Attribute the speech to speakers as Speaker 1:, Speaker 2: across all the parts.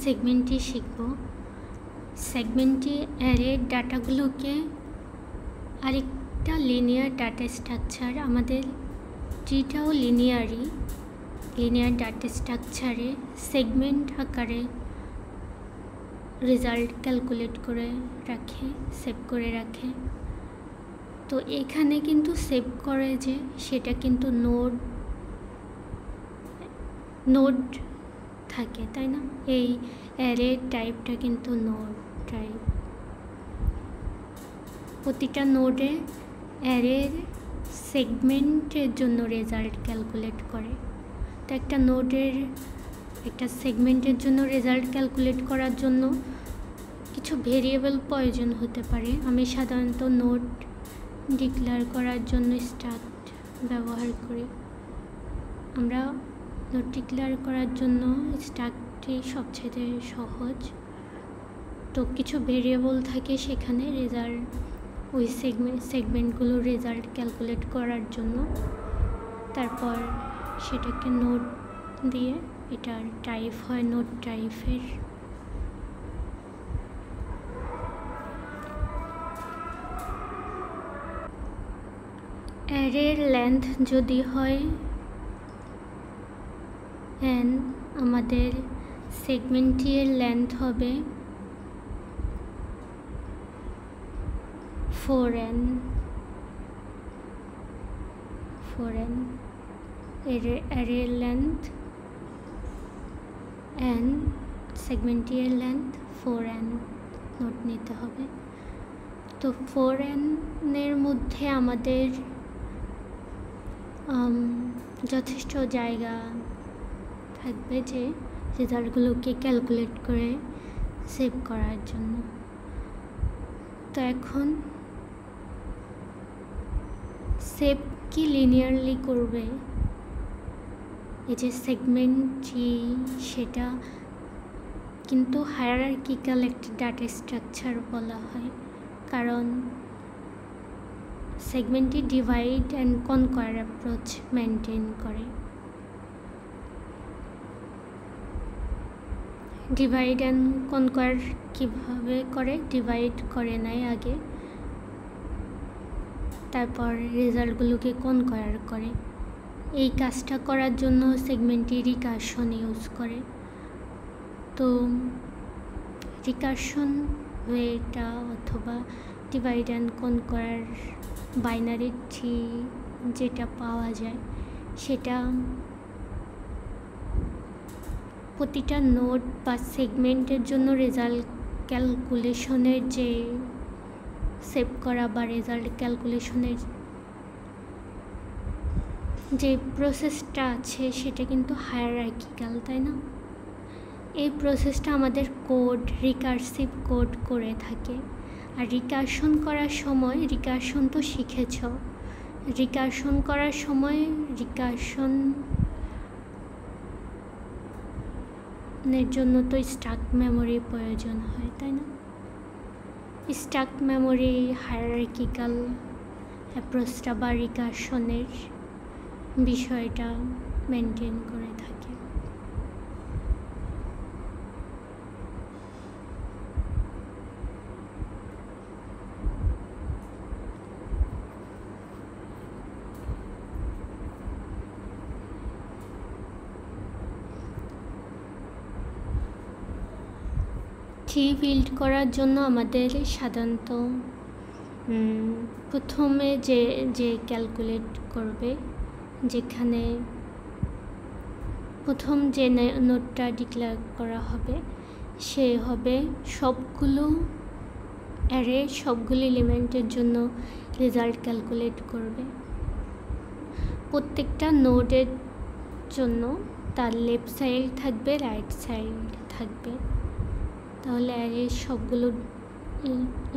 Speaker 1: সেগমেন্টটি শিখব। সেগমেন্টটি অ্যারের ডাটাগুলোকে আরেকটা লিনিয়ার ডাটা স্ট্রাকচার, আমাদের ট্রিটাও লিনিয়ার ডাটা স্ট্রাকচারে সেগমেন্ট আকারে রেজাল্ট ক্যালকুলেট করে রাখে, সেভ করে রাখে। তো এখানে কিন্তু সেভ করে যে সেটা কিন্তু নোড থাকে, তাই না? এই অ্যারের টাইপটা কিন্তু নোড টাইপ। প্রতিটা নোডে অ্যারের সেগমেন্টের জন্য রেজাল্ট ক্যালকুলেট করে। তো একটা নোডের একটা সেগমেন্টের জন্য রেজাল্ট ক্যালকুলেট করার জন্য কিছু ভেরিয়েবল প্রয়োজন হতে পারে। আমি সাধারণত নোড ডিক্লেয়ার করার জন্য স্ট্রাক্ট ব্যবহার করি। আমরা নোড ডিক্লেয়ার করার জন্য স্ট্রাক্টটি সবচেয়ে সহজ। তো কিছু ভেরিয়েবল থাকে সেখানে রেজাল্ট, ওই সেগমেন্টগুলো রেজাল্ট ক্যালকুলেট করার জন্য। তারপর সেটাকে নোড দিয়ে এটার টাইপ হয় নোড টাইপের। অ্যারের লেন্থ যদি হয় n, আমাদের সেগমেন্টের লেন্থ হবে 4n। অ্যারের লেন্থ n, সেগমেন্টের লেন্থ 4n নোট নিতে হবে। তো 4n এর মধ্যে আমাদের যথেষ্ট জায়গা থাকবে যে রেজাল্টগুলোকে ক্যালকুলেট করে সেভ করার জন্য। তো এখন সেভ কি লিনিয়ারলি করবে, এই যে সেগমেন্টটি, সেটা কিন্তু হায়ারার্কিক্যাল একটা ডাটা স্ট্রাকচার বলা হয়, কারণ সেগমেন্টটি divide and conquer approach maintain করে। ডিভাইড অ্যান্ড কনকোয়ার কীভাবে করে? ডিভাইড করে নেয় আগে, তারপর রেজাল্টগুলোকে কনকোয়ার করে। এই কাজটা করার জন্য সেগমেন্টটি রিকারশন ইউজ করে। তো রিকারশন ওয়েটা অথবা divide and conquer binary tree যেটা পাওয়া যায়, সেটা প্রতিটা নোড বা সেগমেন্টের জন্য রেজাল্ট ক্যালকুলেশনের যে সেভ করা বা রেজাল্ট ক্যালকুলেশনের যে প্রসেসটা আছে সেটা কিন্তু হায়ারার্কিক্যাল, তাই না? এই প্রসেসটা আমাদের কোড, রিকারসিভ কোড করে থাকে। আর রিকারশন করার সময়, রিকারশন তো শিখেছ, রিকারশন করার সময় রিকারশনের জন্য তো স্ট্রাক্ট মেমোরি প্রয়োজন হয়, তাই না? স্ট্রাক্ট মেমোরি হায়ারার্কিক্যাল অ্যাপ্রোচটা বা রিকারশনের বিষয়টা মেনটেন করে থাকে। ট্রি বিল্ড করার জন্য আমাদের সাধারণত প্রথমে যে ক্যালকুলেট করবে, যেখানে প্রথম যে নোডটা ডিক্লেয়ার করা হবে, সে হবে সবগুলো অ্যারে, সবগুলো এলিমেন্টের জন্য রেজাল্ট ক্যালকুলেট করবে। প্রত্যেকটা নোডের জন্য তার লেফট সাইড থাকবে, রাইট সাইড থাকবে। তাহলে অ্যারে সবগুলো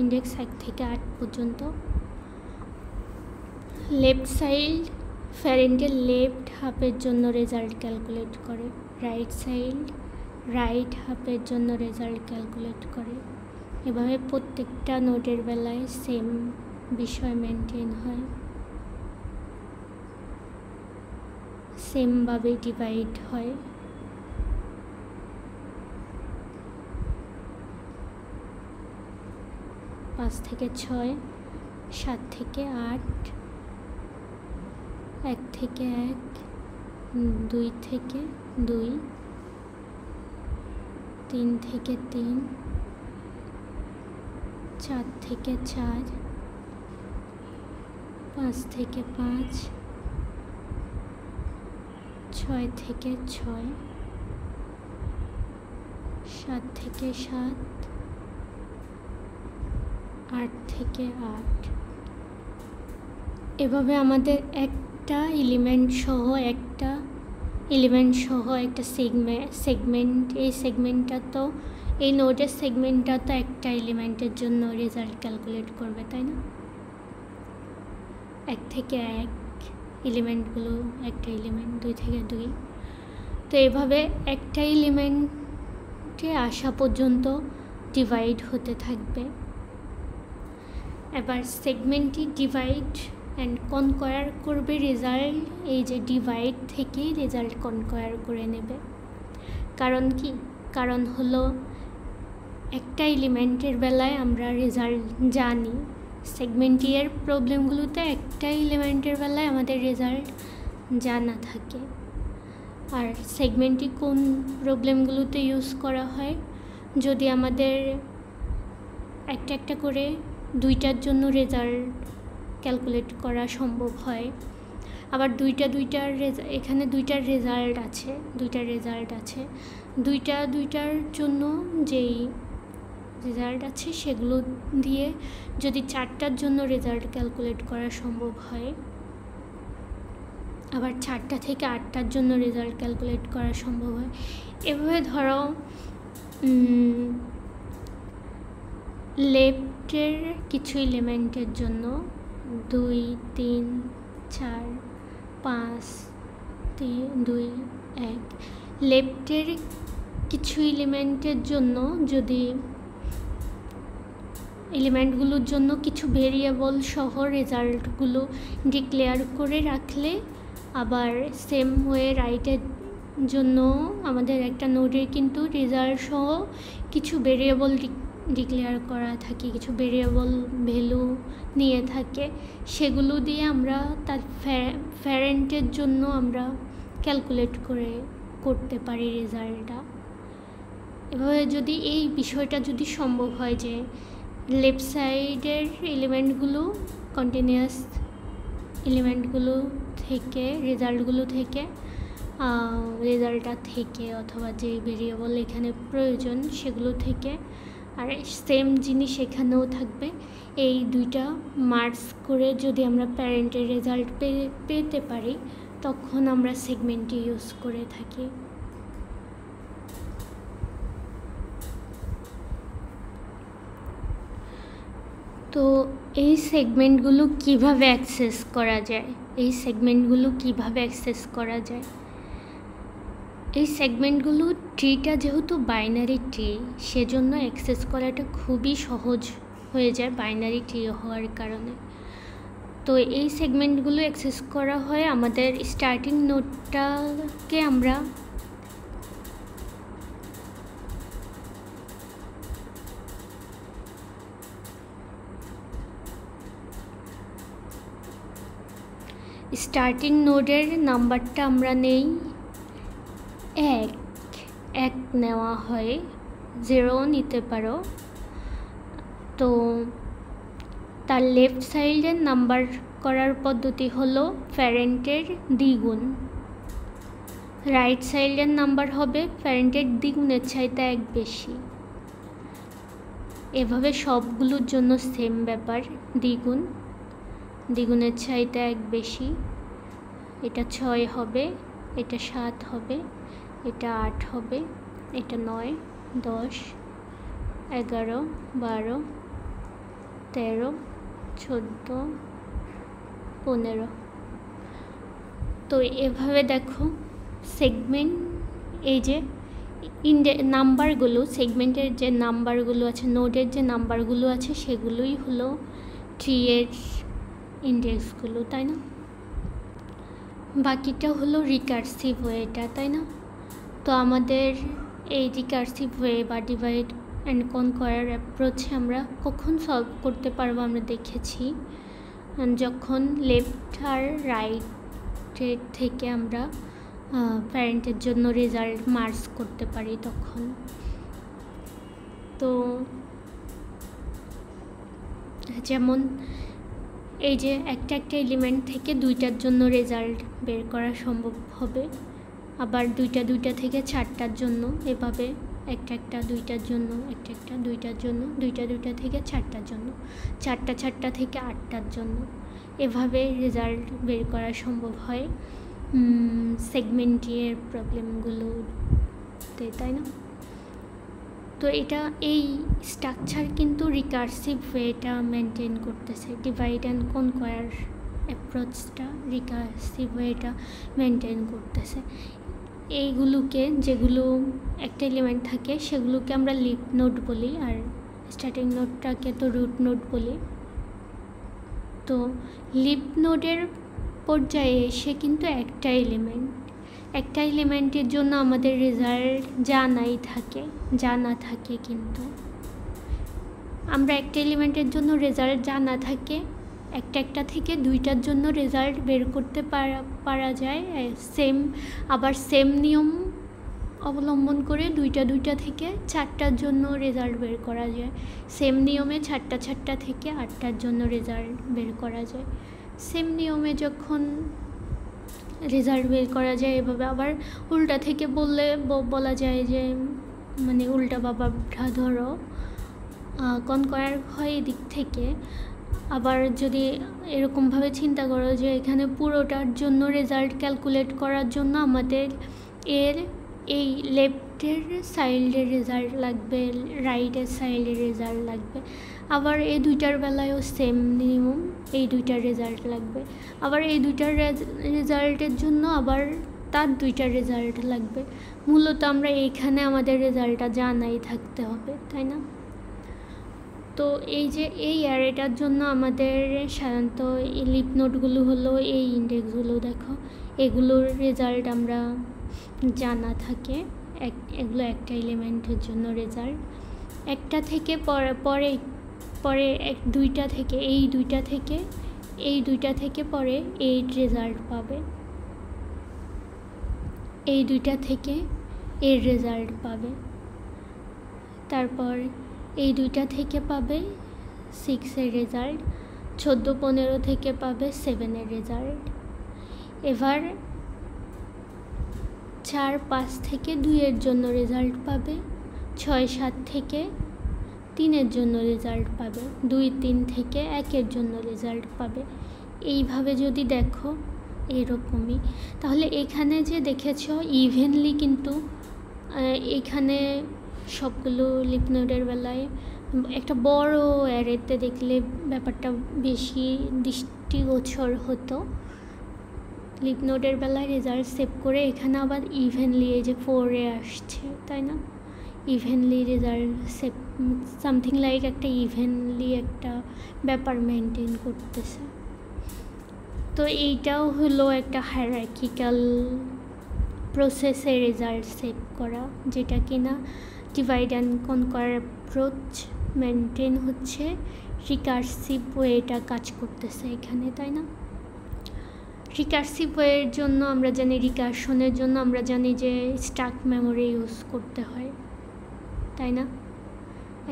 Speaker 1: ইন্ডেক্স 1 থেকে 8 পর্যন্ত লেফট সাইড প্যারেন্টের লেফট হাফের জন্য রেজাল্ট ক্যালকুলেট করে, রাইট সাইড রাইট হাফের জন্য রেজাল্ট ক্যালকুলেট করে। এভাবে প্রত্যেকটা নোডের বেলায় সেম বিষয় মেনটেন হয়, সেমভাবে ডিভাইড হয়। 5 থেকে 6, 7 থেকে 8, 1 থেকে 1, 2 থেকে 2, 3 থেকে 3, 4 থেকে 4, 5 থেকে 5, 6 থেকে 6, 7 থেকে 7, 8 থেকে 8। এভাবে আমাদের একটা এলিমেন্ট সহ একটা সেগমেন্ট, এই সেগমেন্টটা তো এই নোডের সেগমেন্টটা তো একটা এলিমেন্টের জন্য রেজাল্ট ক্যালকুলেট করবে, তাই না? 1 থেকে 1 এলিমেন্টগুলো একটা এলিমেন্ট, 2 থেকে 2। তো এভাবে একটা এলিমেন্টে আসা পর্যন্ত ডিভাইড হতে থাকবে। এবার সেগমেন্টটি ডিভাইড অ্যান্ড কনকয়ার করবে রেজাল্ট, এই যে ডিভাইড থেকেই রেজাল্ট কনকয়ার করে নেবে। কারণ কি? কারণ হলো একটা এলিমেন্টের বেলায় আমরা রেজাল্ট জানি, সেগমেন্টের প্রবলেমগুলোতে একটা এলিমেন্টের বেলায় আমাদের রেজাল্ট জানা থাকে। আর সেগমেন্টটি কোন প্রবলেমগুলোতে ইউজ করা হয়? যদি আমাদের একটা একটা করে দুইটার জন্য রেজাল্ট ক্যালকুলেট করা সম্ভব হয়, আবার এখানে দুইটার রেজাল্ট আছে, দুইটার জন্য যেই রেজাল্ট আছে সেগুলো দিয়ে যদি 4টার জন্য রেজাল্ট ক্যালকুলেট করা সম্ভব হয়, আবার 4টা থেকে 8টার জন্য রেজাল্ট ক্যালকুলেট করা সম্ভব হয়। এভাবে ধরো লেফটের কিছু এলিমেন্টের জন্য 2, 3, 4, 5, 3, 2, 1 লেফটের কিছু এলিমেন্টের জন্য যদি এলিমেন্টগুলোর জন্য কিছু ভেরিয়েবল সহ রেজাল্টগুলো ডিক্লেয়ার করে রাখলে, আবার সেম ওয়ে রাইটের জন্য আমাদের একটা নোডের কিন্তু রেজাল্ট সহ কিছু ভেরিয়েবল ডিক্লেয়ার করা থাকে, কিছু ভেরিয়েবল ভ্যালু নিয়ে থাকে, সেগুলো দিয়ে আমরা তার প্যারেন্টের জন্য আমরা ক্যালকুলেট করতে পারি রেজাল্টটা। এভাবে যদি এই বিষয়টা যদি সম্ভব হয় যে লেফট সাইডের এলিমেন্টগুলো কন্টিনিউয়াস এলিমেন্টগুলো থেকে রেজাল্টটা থেকে অথবা যে ভেরিয়েবল এখানে প্রয়োজন সেগুলো থেকে, আর সেম জিনিস এখানেও থাকবে, এই দুইটা মার্জ করে যদি আমরা প্যারেন্টের রেজাল্ট পেতে পারি তখন আমরা সেগমেন্টটি ইউজ করে থাকি। তো এই সেগমেন্টগুলো কিভাবে অ্যাক্সেস করা যায়? এই সেগমেন্টগুলো ট্রিটা যেহেতু বাইনারি ট্রি, সেজন্য অ্যাক্সেস করাটা খুবই সহজ হয়ে যায় বাইনারি ট্রি হওয়ার কারণে। তো এই সেগমেন্টগুলো অ্যাক্সেস করা হয় আমাদের স্টার্টিং নোডটাকে আমরা স্টার্টিং নোডের নাম্বারটা আমরা নেই 1 নেওয়া হয়, 0 নিতে পারো। তো তার লেফট সাইডের নাম্বার করার পদ্ধতি হলো প্যারেন্টের দ্বিগুণ, রাইট সাইডের নাম্বার হবে প্যারেন্টের দ্বিগুণের চাইতে 1 বেশি। এভাবে সবগুলোর জন্য সেম ব্যাপার, দ্বিগুণের চাইতে 1 বেশি। এটা 6 হবে, এটা 7 হবে, এটা 8 হবে, এটা 9, 10, 11, 12, 13, 14, 15। তো এভাবে দেখো সেগমেন্ট, এই যে নাম্বারগুলো, সেগমেন্টের যে নাম্বারগুলো আছে, নোডের যে নাম্বারগুলো আছে, সেগুলোই হলো ট্রি এর ইন্ডেক্সগুলো, তাই না? বাকিটা হলো রিকার্সিভ ওয়েটা, তাই না? তো আমাদের এই রিকার্সিভ ওয়ে বা অ্যান্ড কনকোয়ার অ্যাপ্রোচে আমরা কখন সলভ করতে পারবো আমরা দেখেছি, যখন লেফট আর রাইটের থেকে আমরা প্যারেন্টের জন্য রেজাল্ট মার্জ করতে পারি তখন। তো যেমন এই যে একটা এলিমেন্ট থেকে দুইটার জন্য রেজাল্ট বের করা সম্ভব হবে, আবার দুইটা থেকে চারটার জন্য, এভাবে একটা দুইটার জন্য, একটা দুইটার জন্য, দুইটা থেকে চারটার জন্য, চারটা থেকে আটটার জন্য, এভাবে রেজাল্ট বের করা সম্ভব হয় সেগমেন্টের প্রবলেমগুলোতে, তাই না? তো এটা এই স্ট্রাকচার কিন্তু রিকার্সিভ ওয়েটা মেনটেন করতেছে, ডিভাইড অ্যান্ড কনকোয়ার অ্যাপ্রোচটা রিকার্সিভ ওয়েটা মেনটেন করতেছে। এইগুলোকে যেগুলো একটা এলিমেন্ট থাকে সেগুলোকে আমরা লিফ নোড বলি, আর স্টার্টিং নোডটাকে তো রুট নোড বলি। তো লিফ নোডের পর্যায়ে এসে কিন্তু একটা এলিমেন্টের জন্য আমাদের রেজাল্ট জানা থাকে কিন্তু আমরা একটা এলিমেন্টের জন্য রেজাল্ট জানা থাকে, একটা থেকে দুইটার জন্য রেজাল্ট বের করতে পারা যায়। আবার সেম নিয়ম অবলম্বন করে দুইটা থেকে চারটার জন্য রেজাল্ট বের করা যায়, সেম নিয়মে চারটা থেকে আটটার জন্য রেজাল্ট বের করা যায়। সেম নিয়মে যখন রেজাল্ট বের করা যায় এভাবে, আবার উল্টা থেকে বলা যায় যে মানে উল্টা বাবাটা ধরো কনকোয়ার হয় এদিক থেকে, আবার যদি এরকমভাবে চিন্তা করো যে এখানে পুরোটার জন্য রেজাল্ট ক্যালকুলেট করার জন্য আমাদের এই লেফটের সাইডের রেজাল্ট লাগবে, রাইটের সাইডের রেজাল্ট লাগবে, আবার এই দুইটার বেলায়ও সেম নিয়ম, এই দুইটার রেজাল্ট লাগবে, আবার এই দুইটার রেজাল্টের জন্য আবার তার দুইটার রেজাল্ট লাগবে। মূলত আমরা এইখানে আমাদের রেজাল্টটা জানাই থাকতে হবে, তাই না? তো এই যে এই অ্যারেটার জন্য আমাদের সাধারণত এই লিফ নোডগুলো হলো এই ইন্ডেক্সগুলো, দেখো এগুলোর রেজাল্ট আমরা জানা থাকে, এগুলো একটা এলিমেন্টের জন্য রেজাল্ট। একটা থেকে পরে দুইটা থেকে এই দুইটা থেকে পরে 8 রেজাল্ট পাবে, এই দুইটা থেকে এর রেজাল্ট পাবে, তারপর এই দুইটা থেকে পাবে 6-এর রেজাল্ট, 14-15 থেকে পাবে 7-এর রেজাল্ট। এবার 4-5 থেকে 2-এর জন্য রেজাল্ট পাবে, 6-7 থেকে 3-এর জন্য রেজাল্ট পাবে, 2-3 থেকে 1-এর জন্য রেজাল্ট পাবে। এইভাবে যদি দেখো এরকমই, তাহলে এখানে যে দেখেছো ইভেনলি কিন্তু এখানে সবগুলো লিফ নোডের বেলায় একটা বড় অ্যারেতে দেখলে ব্যাপারটা বেশি দৃষ্টিগোচর হতো। লিফ নোডের বেলায় রেজাল্ট সেভ করে এখানে আবার ইভেনলি এই যে 4-এ আসছে, তাই না? Evenly result save, something like একটা ইভেনলি একটা ব্যাপার মেনটেন করতেছে। তো এইটাও হলো একটা হায়ারার্কিক্যাল প্রসেসে রেজাল্ট সেভ করা, যেটা কিনা divide and conquer approach maintain হচ্ছে, রিকার্সিভ ওয়েটা কাজ করতেছে এখানে, তাই না? রিকার্সিভ ওয়ের জন্য আমরা জানি, রিকার্শনের জন্য আমরা জানি যে স্টাক মেমোরি ইউজ করতে হয়, তাই না?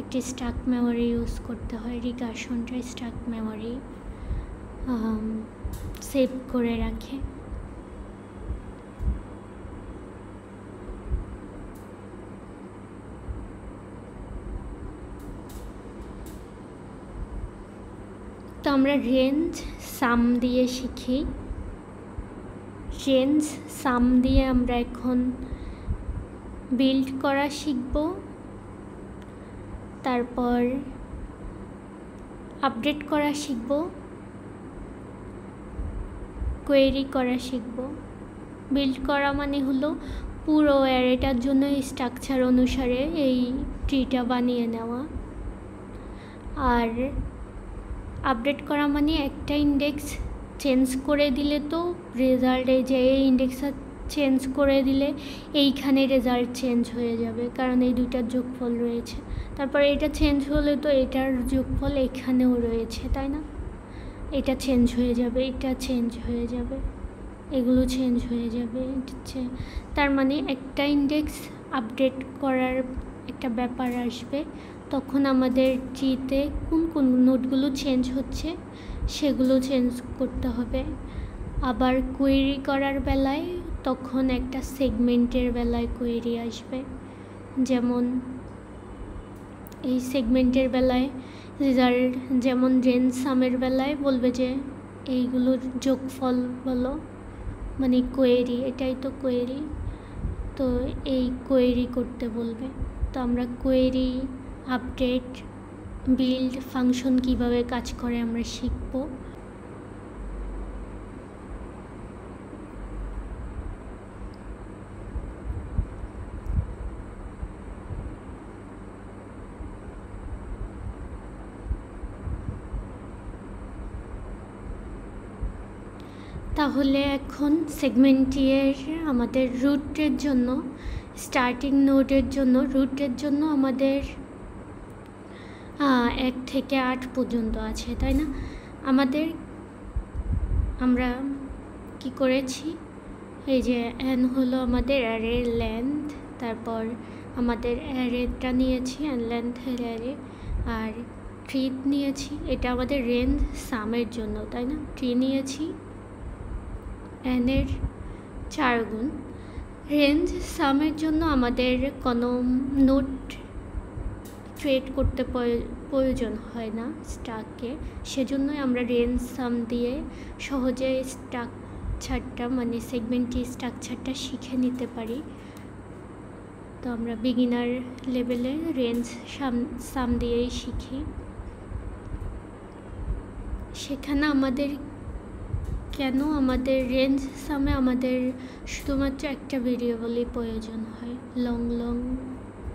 Speaker 1: একটি স্টাক মেমোরি ইউজ করতে হয়, রিকার্শনটা স্টাক মেমোরি সেভ করে রাখে। তো আমরা রেঞ্জ সাম দিয়ে শিখি, রেঞ্জ সাম দিয়ে আমরা এখন বিল্ড করা শিখব, তারপর আপডেট করা শিখব, কোয়েরি করা শিখব। বিল্ড করা মানে হলো পুরো অ্যারেটার জন্য স্ট্রাকচার অনুসারে এই ট্রিটা বানিয়ে নেওয়া, আর আপডেট করা মানে একটা ইন্ডেক্স চেঞ্জ করে দিলে তো রেজাল্টে যে এই ইন্ডেক্সের চেঞ্জ করে দিলে এইখানে রেজাল্ট চেঞ্জ হয়ে যাবে, কারণ এই দুইটার যোগফল রয়েছে। তারপরে এটা চেঞ্জ হলে তো এটার যোগফল এখানেও রয়েছে, তাই না? এটা চেঞ্জ হয়ে যাবে, এটা চেঞ্জ হয়ে যাবে, এগুলো চেঞ্জ হয়ে যাবে। তার মানে একটা ইন্ডেক্স আপডেট করার একটা ব্যাপার আসবে, তখন আমাদের ট্রিতে কোন কোন নোটগুলো চেঞ্জ হচ্ছে সেগুলো চেঞ্জ করতে হবে। আবার কোয়েরি করার বেলায় তখন একটা সেগমেন্টের বেলায় কোয়েরি আসবে, যেমন এই সেগমেন্টের বেলায় রেজাল্ট, যেমন রেঞ্জ সামের বেলায় বলবে যে এইগুলোর যোগফল বলো, মানে কোয়েরি, এটাই তো কোয়েরি, তো এই কোয়েরি করতে বলবে। তো আমরা কোয়েরি, আপডেট, বিল্ড ফাংশন কিভাবে কাজ করে আমরা শিখব। তাহলে এখন সেগমেন্টের আমাদের রুটের জন্য, স্টার্টিং নোডের জন্য, রুটের জন্য আমাদের 1 থেকে 8 পর্যন্ত আছে, তাই না? আমরা কি করেছি, এই যে n হলো আমাদের অ্যারের লেন্থ, তারপর আমাদের অ্যারেটা নিয়েছি n লেন্থের অ্যারে, আর ট্রি নিয়েছি, এটা আমাদের রেঞ্জ সামের জন্য, তাই না? ট্রি নিয়েছি n এর 4 গুণ। রেঞ্জ সামের জন্য আমাদের কোনো নোট ট্রেড করতে প্রয়োজন হয় না স্ট্রাককে, সেজন্যই আমরা রেঞ্জ সাম দিয়ে সহজে স্ট্রাকচারটা, মানে সেগমেন্টটি স্ট্রাকচারটা শিখে নিতে পারি। তো আমরা বিগিনার লেভেলে রেঞ্জ সাম দিয়েই শিখি। সেখানে আমাদের রেঞ্জ সামে আমাদের শুধুমাত্র একটা ভেরিয়েবলই প্রয়োজন হয়, লং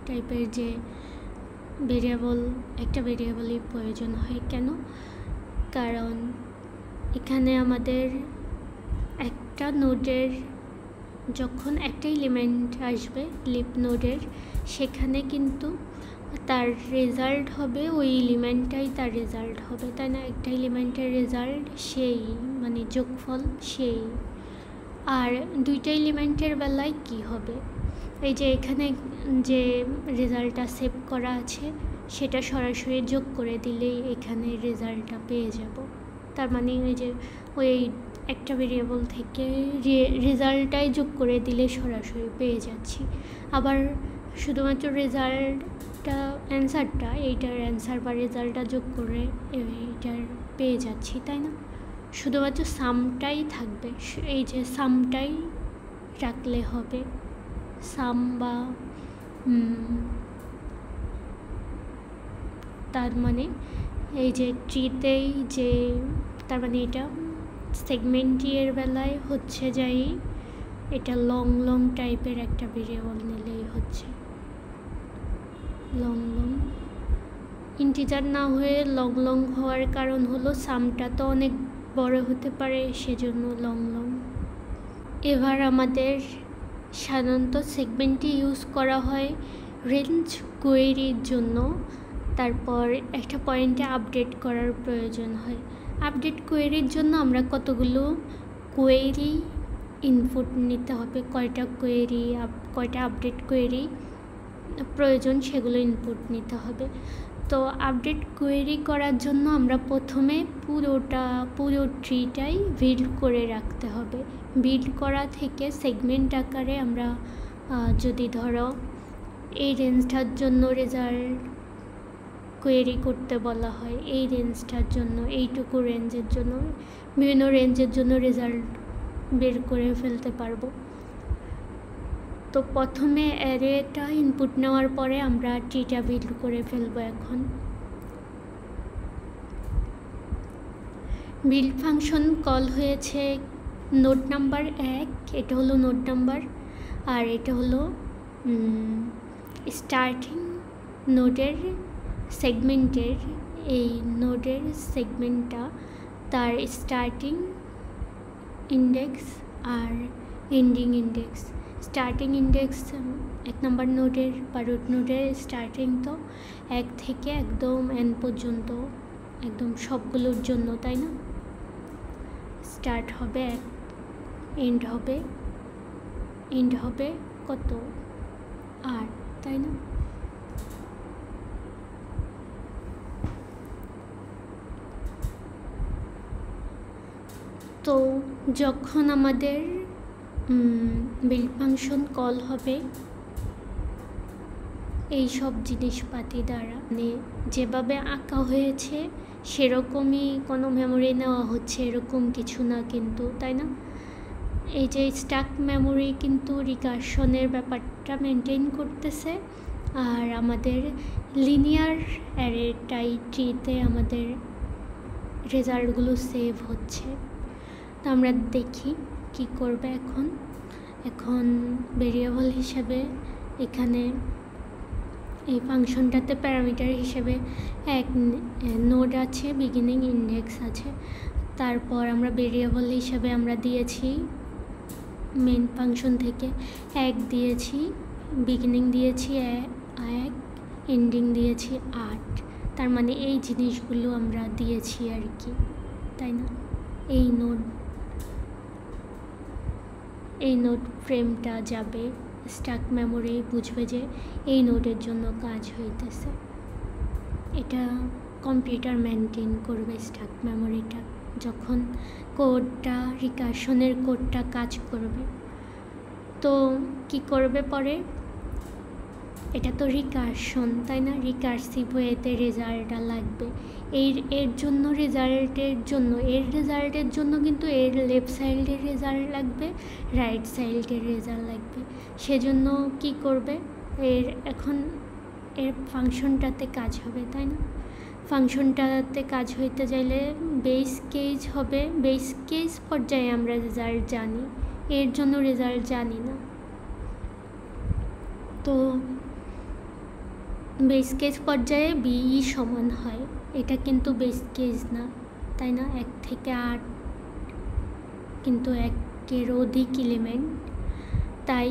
Speaker 1: টাইপের যে ভেরিয়েবল, একটা ভেরিয়েবলই প্রয়োজন হয়। কেন? কারণ এখানে আমাদের একটা নোডের যখন একটা এলিমেন্ট আসবে লিপ নোডের, সেখানে কিন্তু তার রেজাল্ট হবে, ওই এলিমেন্টটাই তার রেজাল্ট হবে, তাই না? একটা এলিমেন্টের রেজাল্ট সেই, মানে যোগফল সেই। আর দুইটা এলিমেন্টের বেলায় কি হবে, এই যে এখানে যে রেজাল্টটা সেভ করা আছে সেটা সরাসরি যোগ করে দিলেই এখানে রেজাল্টটা পেয়ে যাব। তার মানে ওই যে ওই একটা ভেরিয়েবল থেকে রেজাল্টটাই যোগ করে দিলে সরাসরি পেয়ে যাচ্ছি। আবার শুধুমাত্র রেজাল্টটা, অ্যান্সারটা, এইটার অ্যান্সার বা রেজাল্টটা যোগ করে এইটার পেয়ে যাচ্ছি, তাই না? শুধুমাত্র সামটাই থাকবে, এই যে সামটাই রাখলে হবে, সাম বা তার মানে এই যে ট্রিতেই যে, তার মানে এটা সেগমেন্টের বেলায় হচ্ছে যাই, এটা লং টাইপের একটা ভেরিয়েবল নিলেই হচ্ছে, লং ইন্টিজার না হয়ে লং হওয়ার কারণ হলো সামটা তো অনেক বড় হতে পারে, সেজন্য লং। এবার আমাদের সাধারণত সেগমেন্টটি ইউজ করা হয় রেঞ্জ কোয়েরির জন্য, তারপর একটা পয়েন্টে আপডেট করার প্রয়োজন হয়। আপডেট কোয়েরির জন্য আমরা কতগুলো কোয়েরি ইনপুট নিতে হবে, কয়টা আপডেট কোয়েরি প্রয়োজন সেগুলো ইনপুট নিতে হবে। তো আপডেট কোয়েরি করার জন্য আমরা প্রথমে পুরো ট্রিটাই বিল্ড করে রাখতে হবে। বিল্ড করা থেকে সেগমেন্ট আকারে আমরা যদি ধরো এই রেঞ্জটার জন্য রেজাল্ট কোয়েরি করতে বলা হয়, এই রেঞ্জটার জন্য, এইটুকু রেঞ্জের জন্য, বিভিন্ন রেঞ্জের জন্য রেজাল্ট বের করে ফেলতে পারবো। তো প্রথমে অ্যারেটা ইনপুট নেওয়ার পরে আমরা ট্রিটা বিল্ড করে ফেলবো। এখন বিল্ড ফাংশন কল হয়েছে নোড নাম্বার 1, এটা হলো নোড নাম্বার, আর এটা হলো স্টার্টিং নোডের সেগমেন্টের, এই নোডের সেগমেন্টটা তার স্টার্টিং ইন্ডেক্স আর এন্ডিং ইন্ডেক্স। স্টার্টিং ইন্ডেক্স 1 নম্বর নোডের বা রুট নোডের স্টার্টিং তো 1 থেকে একদম n পর্যন্ত, একদম সবগুলোর জন্য, তাই না? স্টার্ট হবে 1, এন্ড হবে কত? 8, তাই না? তো যখন আমাদের বিল্ড ফাংশন কল হবে এই সব জিনিসপাতি দ্বারা, মানে যেভাবে আঁকা হয়েছে সেরকমই কোনো মেমোরি নেওয়া হচ্ছে এরকম কিছু না কিন্তু, তাই না? এই যে স্ট্যাক মেমোরি কিন্তু রিকারশনের ব্যাপারটা মেনটেন করতেছে, আর আমাদের লিনিয়ার অ্যারে ট্রিতে আমাদের রেজাল্টগুলো সেভ হচ্ছে। তো আমরা দেখি কি করবে এখন ভেরিয়েবল হিসেবে এখানে এই ফাংশনটাতে প্যারামিটার হিসেবে 1 নোড আছে, বিগিনিং ইন্ডেক্স আছে। তারপর আমরা ভেরিয়েবল হিসেবে আমরা দিয়েছি মেন ফাংশন থেকে 1 দিয়েছি, বিগিনিং দিয়েছি 1, এন্ডিং দিয়েছি 8। তার মানে এই জিনিসগুলো আমরা দিয়েছি আর কি, তাই না? এই নোড ফ্রেমটা যাবে স্ট্যাক মেমোরি, বুঝবে যে এই নোডের জন্য কাজ হইতেছে। এটা কম্পিউটার মেনটেন করবে স্ট্যাক মেমোরিটা যখন কোডটা, রিকারশনের কোডটা কাজ করবে। তো কি করবে পরে? এটা তো রিকারশন, তাই না? রিকারসিভ ওয়েতে রেজাল্টটা লাগবে। এর জন্য রেজাল্টের জন্য কিন্তু এর লেফট সাইডের রেজাল্ট লাগবে, রাইট সাইডের রেজাল্ট লাগবে। সেজন্য কি করবে? এখন এর ফাংশনটাতে কাজ হবে, তাই না? ফাংশনটাতে কাজ হইতে চাইলে বেস কেস হবে। বেস কেস পর্যায়ে আমরা রেজাল্ট জানি, এর জন্য রেজাল্ট জানি না। তো বেস কেস পর্যায়ে বিই সমান হয়, এটা কিন্তু বেস কেস না, তাই না? 1 থেকে 8 কিন্তু 1-এর অধিক এলিমেন্ট, তাই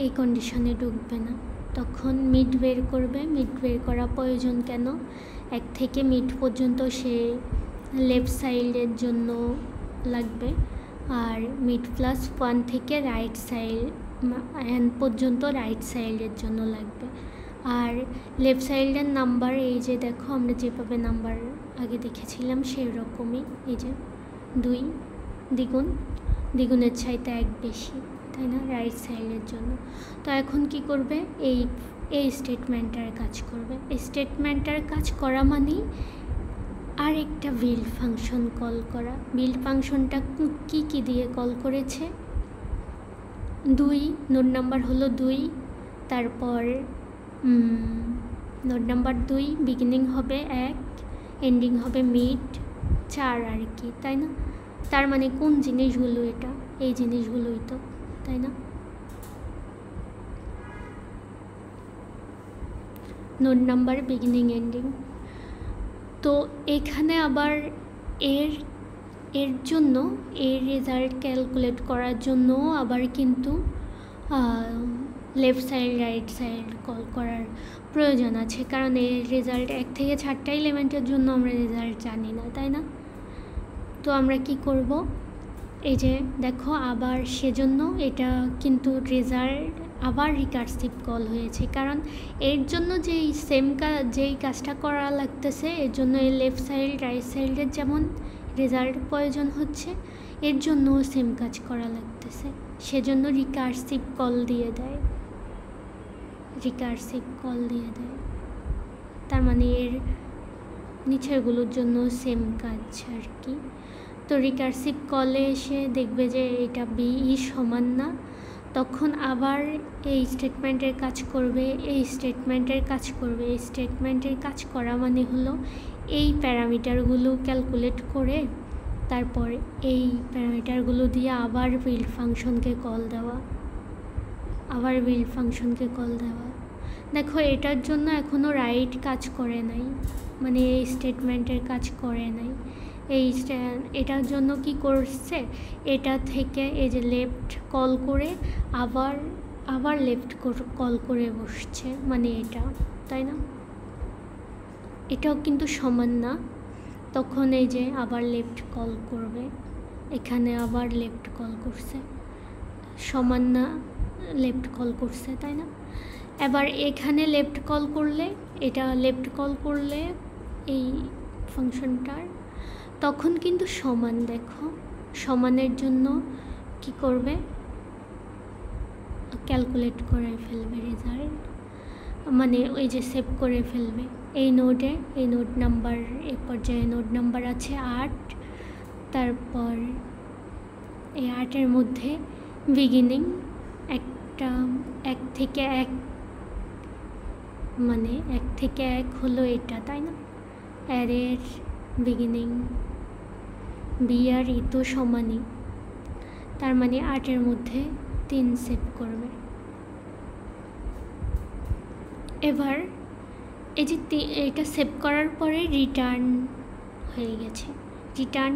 Speaker 1: এই কন্ডিশনে ঢুকবে না। তখন মিড বের করবে। মিড বের করা প্রয়োজন কেন? 1 থেকে মিড পর্যন্ত সে লেফট সাইডের জন্য লাগবে, আর মিড প্লাস 1 থেকে রাইট সাইড n পর্যন্ত রাইট সাইডের জন্য লাগবে। আর লেফট সাইডের নাম্বার এই যে দেখো, আমরা যেভাবে নাম্বার আগে দেখেছিলাম সেই রকমই, এই যে 2 দ্বিগুণের চাইতে 1 বেশি, তাই না? রাইট সাইডের জন্য। তো এখন কি করবে? এই স্টেটমেন্টটার কাজ করবে। স্টেটমেন্টটার কাজ করা মানেই আর একটা বিল্ড ফাংশন কল করা। বিল্ড ফাংশনটা কি দিয়ে কল করেছে? 2, নোড নাম্বার হলো 2, তারপর নোড নাম্বার 2, বিগিনিং হবে 1, এন্ডিং হবে মিড 4 আর কি, তাই না? তার মানে কোন জিনিসগুলো? এটা এই জিনিসগুলোই তো, তাই না? Node number, beginning, ending. তো এখানে আবার এর জন্য এর রেজাল্ট ক্যালকুলেট করার জন্য আবার কিন্তু left side right side call করার প্রয়োজন আছে, কারণ এর রেজাল্ট 1 থেকে 4টা এলিমেন্টের জন্য আমরা রেজাল্ট জানি না, তাই না? তো আমরা কি করব? এই যে দেখো, আবার সেজন্য এটা কিন্তু রেজাল্ট আবার রিকারসিভ কল হয়েছে, কারণ এর জন্য যেই কাজটা করা লাগতেছে এর জন্য এই লেফট সাইড রাইট সাইডের যেমন রেজাল্ট প্রয়োজন হচ্ছে, এর জন্যও সেম কাজ করা লাগতেছে। সেজন্য রিকারসিভ কল দিয়ে দেয়। তার মানে এর নিচেরগুলোর জন্য সেম কাজ আর কি। তো রিকারসিভ কলে এসে দেখবে যে এটা বিই সমান না, তখন আবার এই স্টেটমেন্টের কাজ করবে। এই স্টেটমেন্টের কাজ করা মানে হলো এই প্যারামিটারগুলো ক্যালকুলেট করে তারপর এই প্যারামিটারগুলো দিয়ে আবার বিল্ড ফাংশনকে কল দেওয়া। দেখো, এটার জন্য এখনও রাইট কাজ করে নাই, মানে এই স্টেটমেন্টের কাজ করে নাই। এটার জন্য কি করছে, এটা থেকে এই যে লেফট কল করে আবার লেফট কল করে বসছে, মানে এটা, তাই না? এটাও কিন্তু সমান না, তখন এই যে আবার লেফট কল করবে, এখানে আবার লেফট কল করছে, সমান না, লেফট কল করছে, তাই না? এবার এখানে লেফট কল করলে, এটা লেফট কল করলে এই ফাংশনটার, তখন কিন্তু সমান, দেখো সমানের জন্য কি করবে, ক্যালকুলেট করে ফেলবে রেজাল্ট, মানে ওই যে সেভ করে ফেলবে এই নোডে, এই নোড নাম্বার, এই পর্যায়ে নোড নাম্বার আছে 8, তারপর এই 8-এর মধ্যে বিগিনিং একটা 1 থেকে 1, মানে 1 থেকে 1 হলো এটা, তাই না? অ্যারের বিগিনিং বি আর ই তো সমানই, তার মানে 8-এর মধ্যে 3 সেভ করবে। এবার এই যে এটা সেভ করার পরে রিটার্ন হয়ে গেছে, রিটার্ন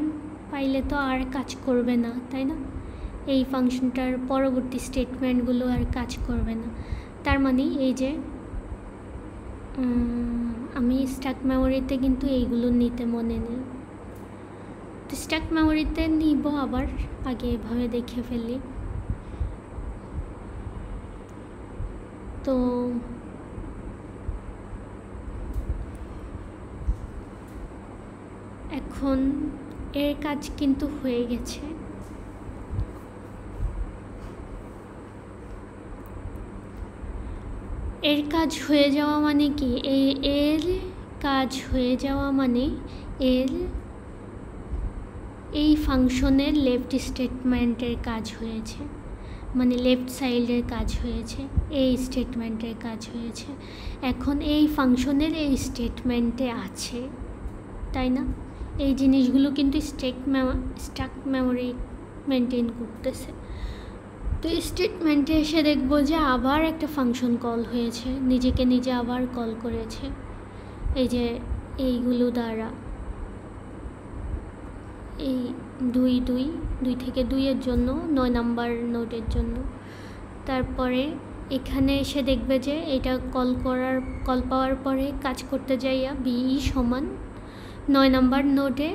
Speaker 1: পাইলে তো আর কাজ করবে না, তাই না? এই ফাংশনটার পরবর্তী স্টেটমেন্টগুলো আর কাজ করবে না, তার মানে এই যে আমি স্ট্যাক মেমোরিতে কিন্তু এইগুলো নিতে মনে নেই, তো স্ট্যাক মেমোরিতে নিব, আবার আগে এভাবে দেখে ফেলি। তো এখন এর কাজ কিন্তু হয়ে গেছে, এর কাজ হয়ে যাওয়া মানে কি, এর কাজ হয়ে যাওয়া মানে এই ফাংশনের লেফট স্টেটমেন্টের কাজ হয়েছে, মানে লেফট সাইডের কাজ হয়েছে, এই স্টেটমেন্টের কাজ হয়েছে, এখন এই ফাংশনের এই স্টেটমেন্টে আছে, তাই না? এই জিনিসগুলো কিন্তু স্ট্যাক মেমোরি মেনটেন করতেছে। তো স্টেটমেন্টে এসে দেখবো যে আবার একটা ফাংশন কল হয়েছে, নিজেকে নিজে আবার কল করেছে, এই যে এইগুলো দ্বারা, এই 2 থেকে 2-এর জন্য, 9 নাম্বার নোটের জন্য। তারপরে এখানে এসে দেখবে যে এটা কল পাওয়ার পরে কাজ করতে যাইয়া বিই সমান 9 নাম্বার নোটে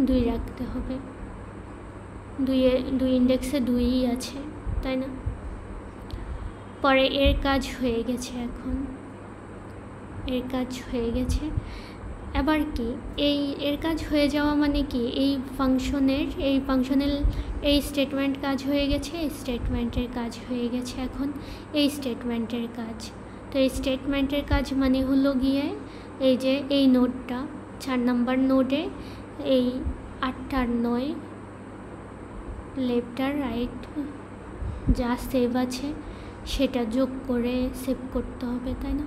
Speaker 1: দুই রাখতে হবে, 2 ইন্ডেক্সে 2ই আছে, তাই না? পরে এর কাজ হয়ে গেছে, এখন এর কাজ হয়ে গেছে। এবার কি এর কাজ হয়ে যাওয়া মানে কি, এই ফাংশনের এই স্টেটমেন্ট কাজ হয়ে গেছে, এই স্টেটমেন্টের কাজ হয়ে গেছে, এখন এই স্টেটমেন্টের কাজ। তো এই স্টেটমেন্টের কাজ মানে হলো গিয়ে এই যে এই নোটটা 4 নাম্বার নোটে এই 8 আর 9 লেফট আর রাইট যা সেভ আছে সেটা যোগ করে সেভ করতে হবে, তাই না?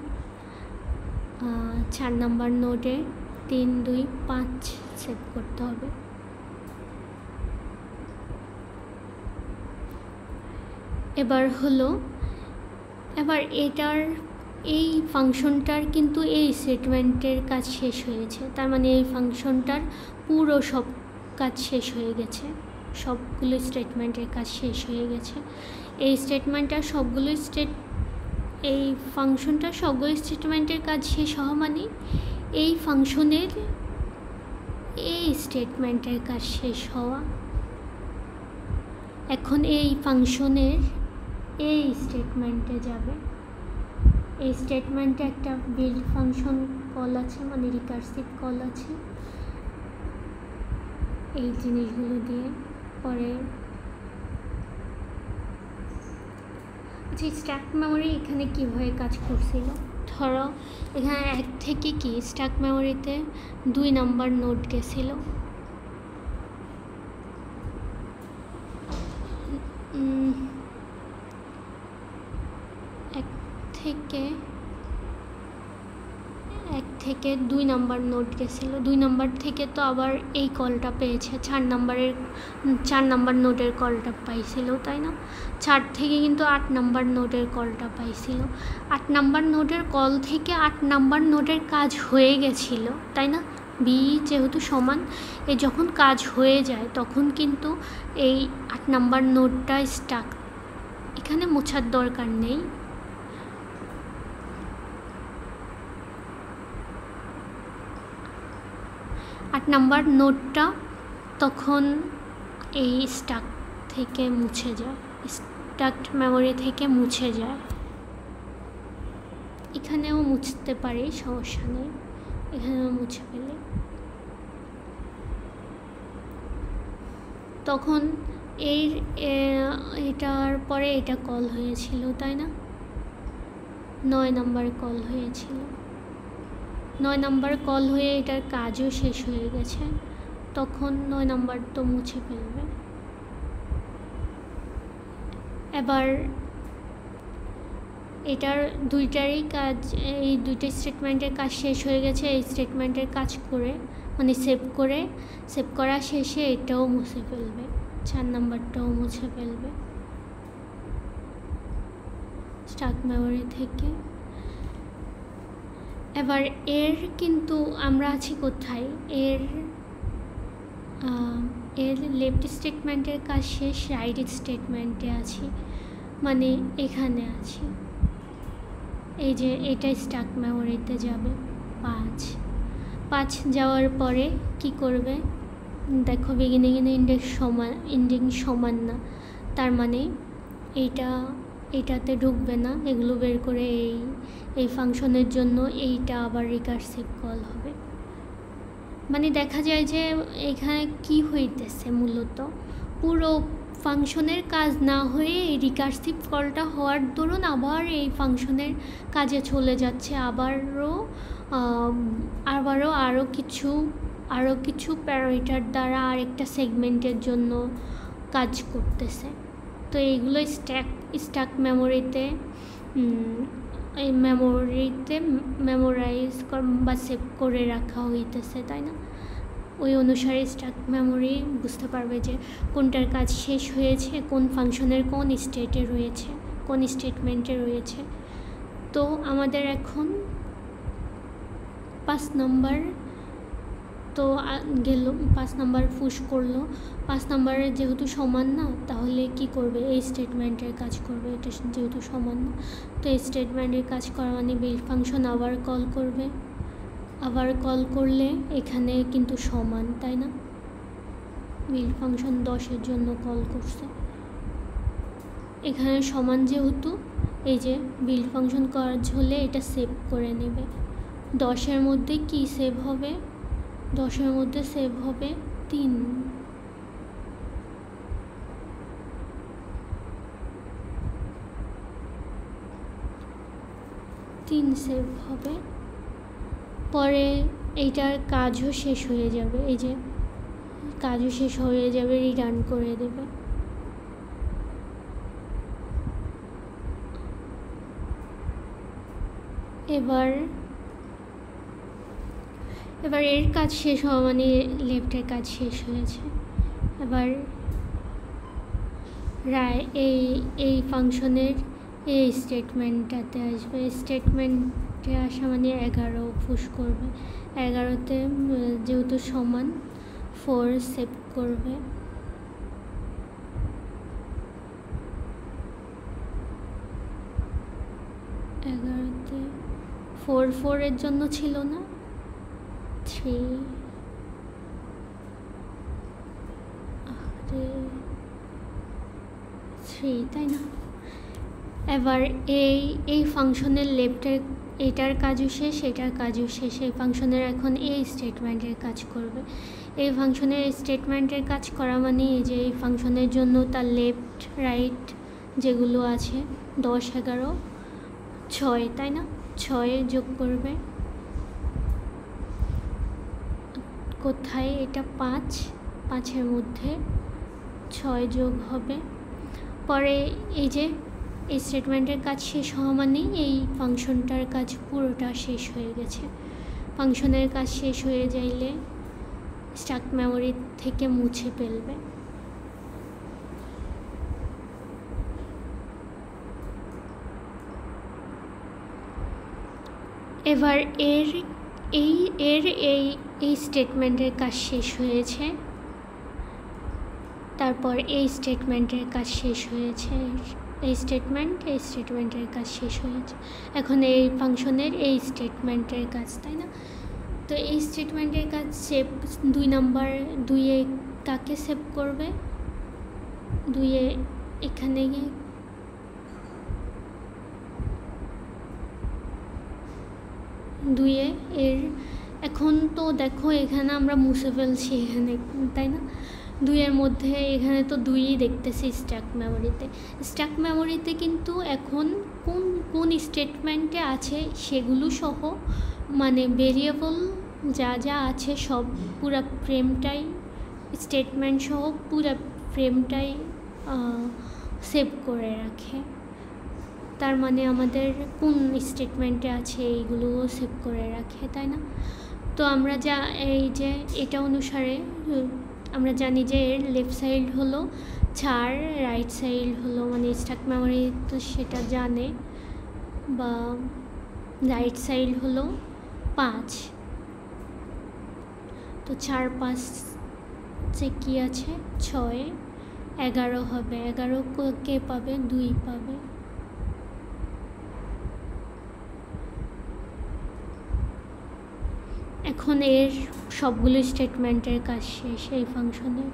Speaker 1: 4 নাম্বার নোটে 3, 2, 5 সেভ করতে হবে। এবার এটার এই ফাংশনটার কিন্তু এই স্টেটমেন্টের কাজ শেষ হয়েছে, তার মানে এই ফাংশনটার পুরো সব কাজ শেষ হয়ে গেছে, সবগুলো স্টেটমেন্টের কাজ শেষ হয়ে গেছে। এই ফাংশনটার সবগুলো স্টেটমেন্টের কাজ শেষ হওয়া মানে এই ফাংশনের এই স্টেটমেন্টের কাজ শেষ হওয়া। এখন এই ফাংশনের এই স্টেটমেন্টে যাবে, এই স্টেটমেন্টে একটা বিল্ড ফাংশন কল আছে, মানে রিকার্সিভ কল আছে, এই জিনিসগুলো দিয়ে পরে যে স্ট্যাক মেমোরি এখানে কীভাবে কাজ করছিল, ধরো এখানে 1 থেকে কি স্ট্যাক মেমোরিতে 2 নাম্বার নোট গেছিল, 1 থেকে 2 নাম্বার নোট গেছিলো, 2 নাম্বার থেকে তো আবার এই কলটা পেয়েছে, 4 নাম্বার নোটের কলটা পাইছিল, তাই না? 4 থেকে কিন্তু 8 নাম্বার নোটের কলটা পাইছিল। 8 নাম্বার নোটের কল থেকে 8 নাম্বার নোটের কাজ হয়ে গেছিল, তাই না? বি যেহেতু সমান, এই যখন কাজ হয়ে যায় তখন কিন্তু এই 8 নাম্বার নোটটা স্টাক, এখানে মোছার দরকার নেই। আট নাম্বার নোটটা তখন এই স্টাক থেকে মুছে যায়, স্টাকড মেমোরি থেকে মুছে যায়। এখানেও মুছতে পারি, সমস্যা নেই, এখানেও মুছে ফেলে। তখন এটার পরে এটা কল হয়েছিল, তাই না? 9 নাম্বার কল হয়েছিল, 9 নাম্বার কল হয়ে এটার কাজও শেষ হয়ে গেছে, তখন 9 নাম্বার তো মুছে ফেলবে। এবার এটার দুইটারই কাজ, এই দুইটা স্টেটমেন্টের কাজ শেষ হয়ে গেছে। এই স্টেটমেন্টের কাজ করে মানে সেভ করা শেষে এটাও মুছে ফেলবে, 4 নাম্বারটাও মুছে ফেলবে স্টাক মেমোরি থেকে। এবার এর কিন্তু আমরা আছি কোথায়? এর লেফট স্টেটমেন্টের কাজ শেষ, রাইট স্টেটমেন্টে আছি, মানে এখানে আছি। এই যে এটা স্টাক মেমোরিতে যাবে 5 যাওয়ার পরে কি করবে? দেখো বিগিনিং এন্ডিং সমান না, তার মানে এইটাতে ঢুকবে না, এগুলো বের করে এই ফাংশনের জন্য এইটা আবার রিকারসিভ কল হবে। মানে দেখা যায় যে এখানে কি হইতেছে, মূলত পুরো ফাংশনের কাজ না হয়ে এই রিকারসিভ কলটা হওয়ার দরুন আবার এই ফাংশনের কাজে চলে যাচ্ছে, আরও কিছু প্যারামিটার দ্বারা আরেকটা সেগমেন্টের জন্য কাজ করতেছে। তো এইগুলো স্ট্যাক মেমোরিতে মেমোরাইজ বা সেভ করে রাখা হইতেছে, তাই না? ওই অনুসারে স্ট্যাক মেমোরি বুঝতে পারবে যে কোনটার কাজ শেষ হয়েছে, কোন ফাংশনের কোন স্টেটে রয়েছে, কোন স্টেটমেন্টে রয়েছে। তো আমাদের এখন 5 নাম্বার তো গেল, 5 নাম্বার পুশ করলো। 5 নাম্বারের যেহেতু সমান না, তাহলে কি করবে? এই স্টেটমেন্টের কাজ করবে, এটা যেহেতু সমান না। তো এই স্টেটমেন্টের কাজ করা মানে বিল্ড ফাংশন আবার কল করবে, আবার কল করলে এখানে কিন্তু সমান, তাই না? বিল্ড ফাংশন 10-এর জন্য কল করছে, এখানে সমান যেহেতু, এই যে বিল্ড ফাংশন কাজ হলে এটা সেভ করে নেবে। 10-এর মধ্যে কি সেভ হবে? 10-এর মধ্যে সেভ হবে 3। সেভ হবে, পরে এইটার কাজও শেষ হয়ে যাবে, এই যে কাজও শেষ হয়ে যাবে, রিটার্ন করে দেবে। এবার এর কাজ শেষ হওয়া মানে লেফটের কাজ শেষ হয়েছে। এবার এই ফাংশনের এই স্টেটমেন্টটাতে আসবে, স্টেটমেন্টে আসা মানে 11 পুশ করবে, 11তে যেহেতু সমান 4 সেভ করবে। এগারোতে 4 এর জন্য ছিল না, 3, তাই না? এবার এই ফাংশনের এটার কাজও শেষ, এটার কাজও শেষ। এই ফাংশনের এখন এই স্টেটমেন্টের কাজ করবে। এই ফাংশনের স্টেটমেন্টের কাজ করা মানে এই যে এই ফাংশনের জন্য তার লেফট রাইট যেগুলো আছে 10, 11, 6, তাই না? 6 যোগ করবে, কোথায়? এটা 5-এর মধ্যে 6 যোগ হবে। পরে এই যে এই স্টেটমেন্টের কাজ শেষ হওয়া মানে এই ফাংশনটার কাজ পুরোটা শেষ হয়ে গেছে। ফাংশনের কাজ শেষ হয়ে যাইলে স্টাক মেমোরি থেকে মুছে ফেলবে। এবার এই স্টেটমেন্টের কাজ শেষ হয়েছে, তারপর এই স্টেটমেন্টের কাজ শেষ হয়েছে, এই স্টেটমেন্টের কাজ শেষ হয়েছে। এখন এই ফাংশনের এই স্টেটমেন্টের কাজ, তাই না? তো এই স্টেটমেন্টের কাজ সেভ 2 নাম্বার 2-এ কাকে সেভ করবে? 2-এ এখানে গিয়ে এর এখন তো দেখো এখানে আমরা মুছে ফেলছি এখানে, তাই না? 2-এর মধ্যে এখানে তো 2ই দেখতেছি স্ট্যাক মেমোরিতে কিন্তু এখন কোন স্টেটমেন্টে আছে সেগুলো সহ, মানে ভেরিয়েবল যা আছে সব পুরো ফ্রেমটাই স্টেটমেন্ট সহ পুরো ফ্রেমটাই সেভ করে রাখে। তার মানে আমাদের কোন স্টেটমেন্টে আছে এইগুলোও সেভ করে রাখে, তাই না? তো আমরা এটা অনুসারে আমরা জানি যে এর লেফট সাইড হলো 4, রাইট সাইড হলো, মানে স্ট্যাক মেমোরি তো সেটা জানে, বা রাইট সাইড হলো 5। তো 4 5 কি আছে? 6, 11 হবে। 11 কে পাবে? 2 পাবে। এখন এর সবগুলো স্টেটমেন্টের কাজ শেষ এই ফাংশনের।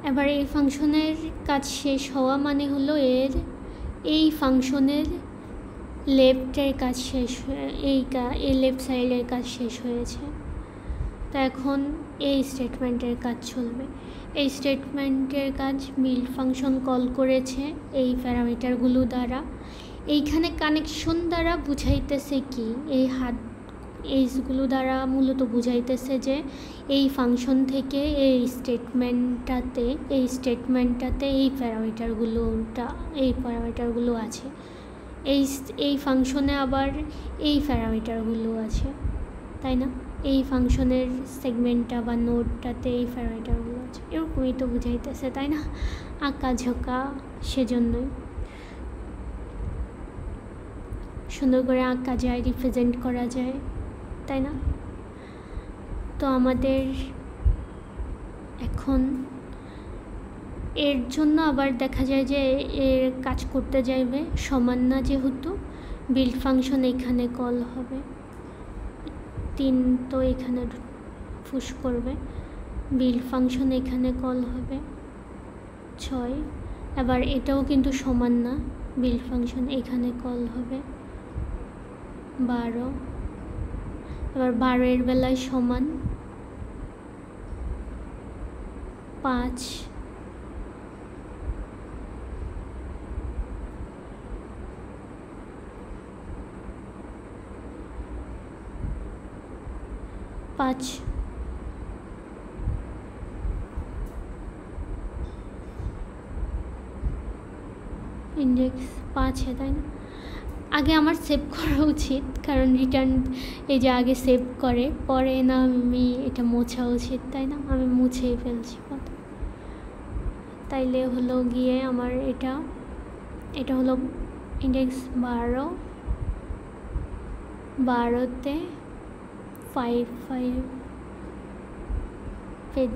Speaker 1: এবার এই ফাংশনের কাজ শেষ হওয়া মানে হলো এই ফাংশনের লেফটের কাজ শেষ, এই লেফট সাইডের কাজ শেষ হয়েছে। তো এখন এই স্টেটমেন্টের কাজ চলবে। এই স্টেটমেন্টের কাজ বিল্ড ফাংশন কল করেছে এই প্যারামিটারগুলো দ্বারা। এইখানে কানেকশন দ্বারা বুঝাইতেছে কি? এইগুলো দ্বারা মূলত বুঝাইতেছে যে এই ফাংশন থেকে এই স্টেটমেন্টটাতে এই প্যারামিটারগুলো আছে, এই ফাংশনে আবার এই প্যারামিটারগুলো আছে, তাই না? এই ফাংশনের সেগমেন্টটা বা নোডটাতে এই প্যারামিটারগুলো আছে, এরকমই তো বুঝাইতেছে, তাই না? আঁকা ঝোঁকা, সেজন্যই সুন্দর করে আঁকা যায়, রিপ্রেজেন্ট করা যায়, তাই না? তো আমাদের এখন এর জন্য আবার দেখা যায় যে এর কাজ করতে যাইবে সমান না, যেহেতু বিল্ড ফাংশন এখানে কল হবে। 3 তো এখানে পুশ করবে, বিল্ড ফাংশন এখানে কল হবে 6। এবার এটাও কিন্তু সমান না, বিল্ড ফাংশন এখানে কল হবে 12। এবার 12-এর বেলায় সমান 5। ইন্ডেক্স 5 তাই না? আগে আমার সেভ করা উচিত, কারণ রিটার্ন এই যে আগে সেভ করে পরে না আমি এটা মোছা উচিত, তাই না? আমি মুছেই ফেলছি কত। তাইলে হলো গিয়ে আমার এটা হলো ইন্ডেক্স 12তে 5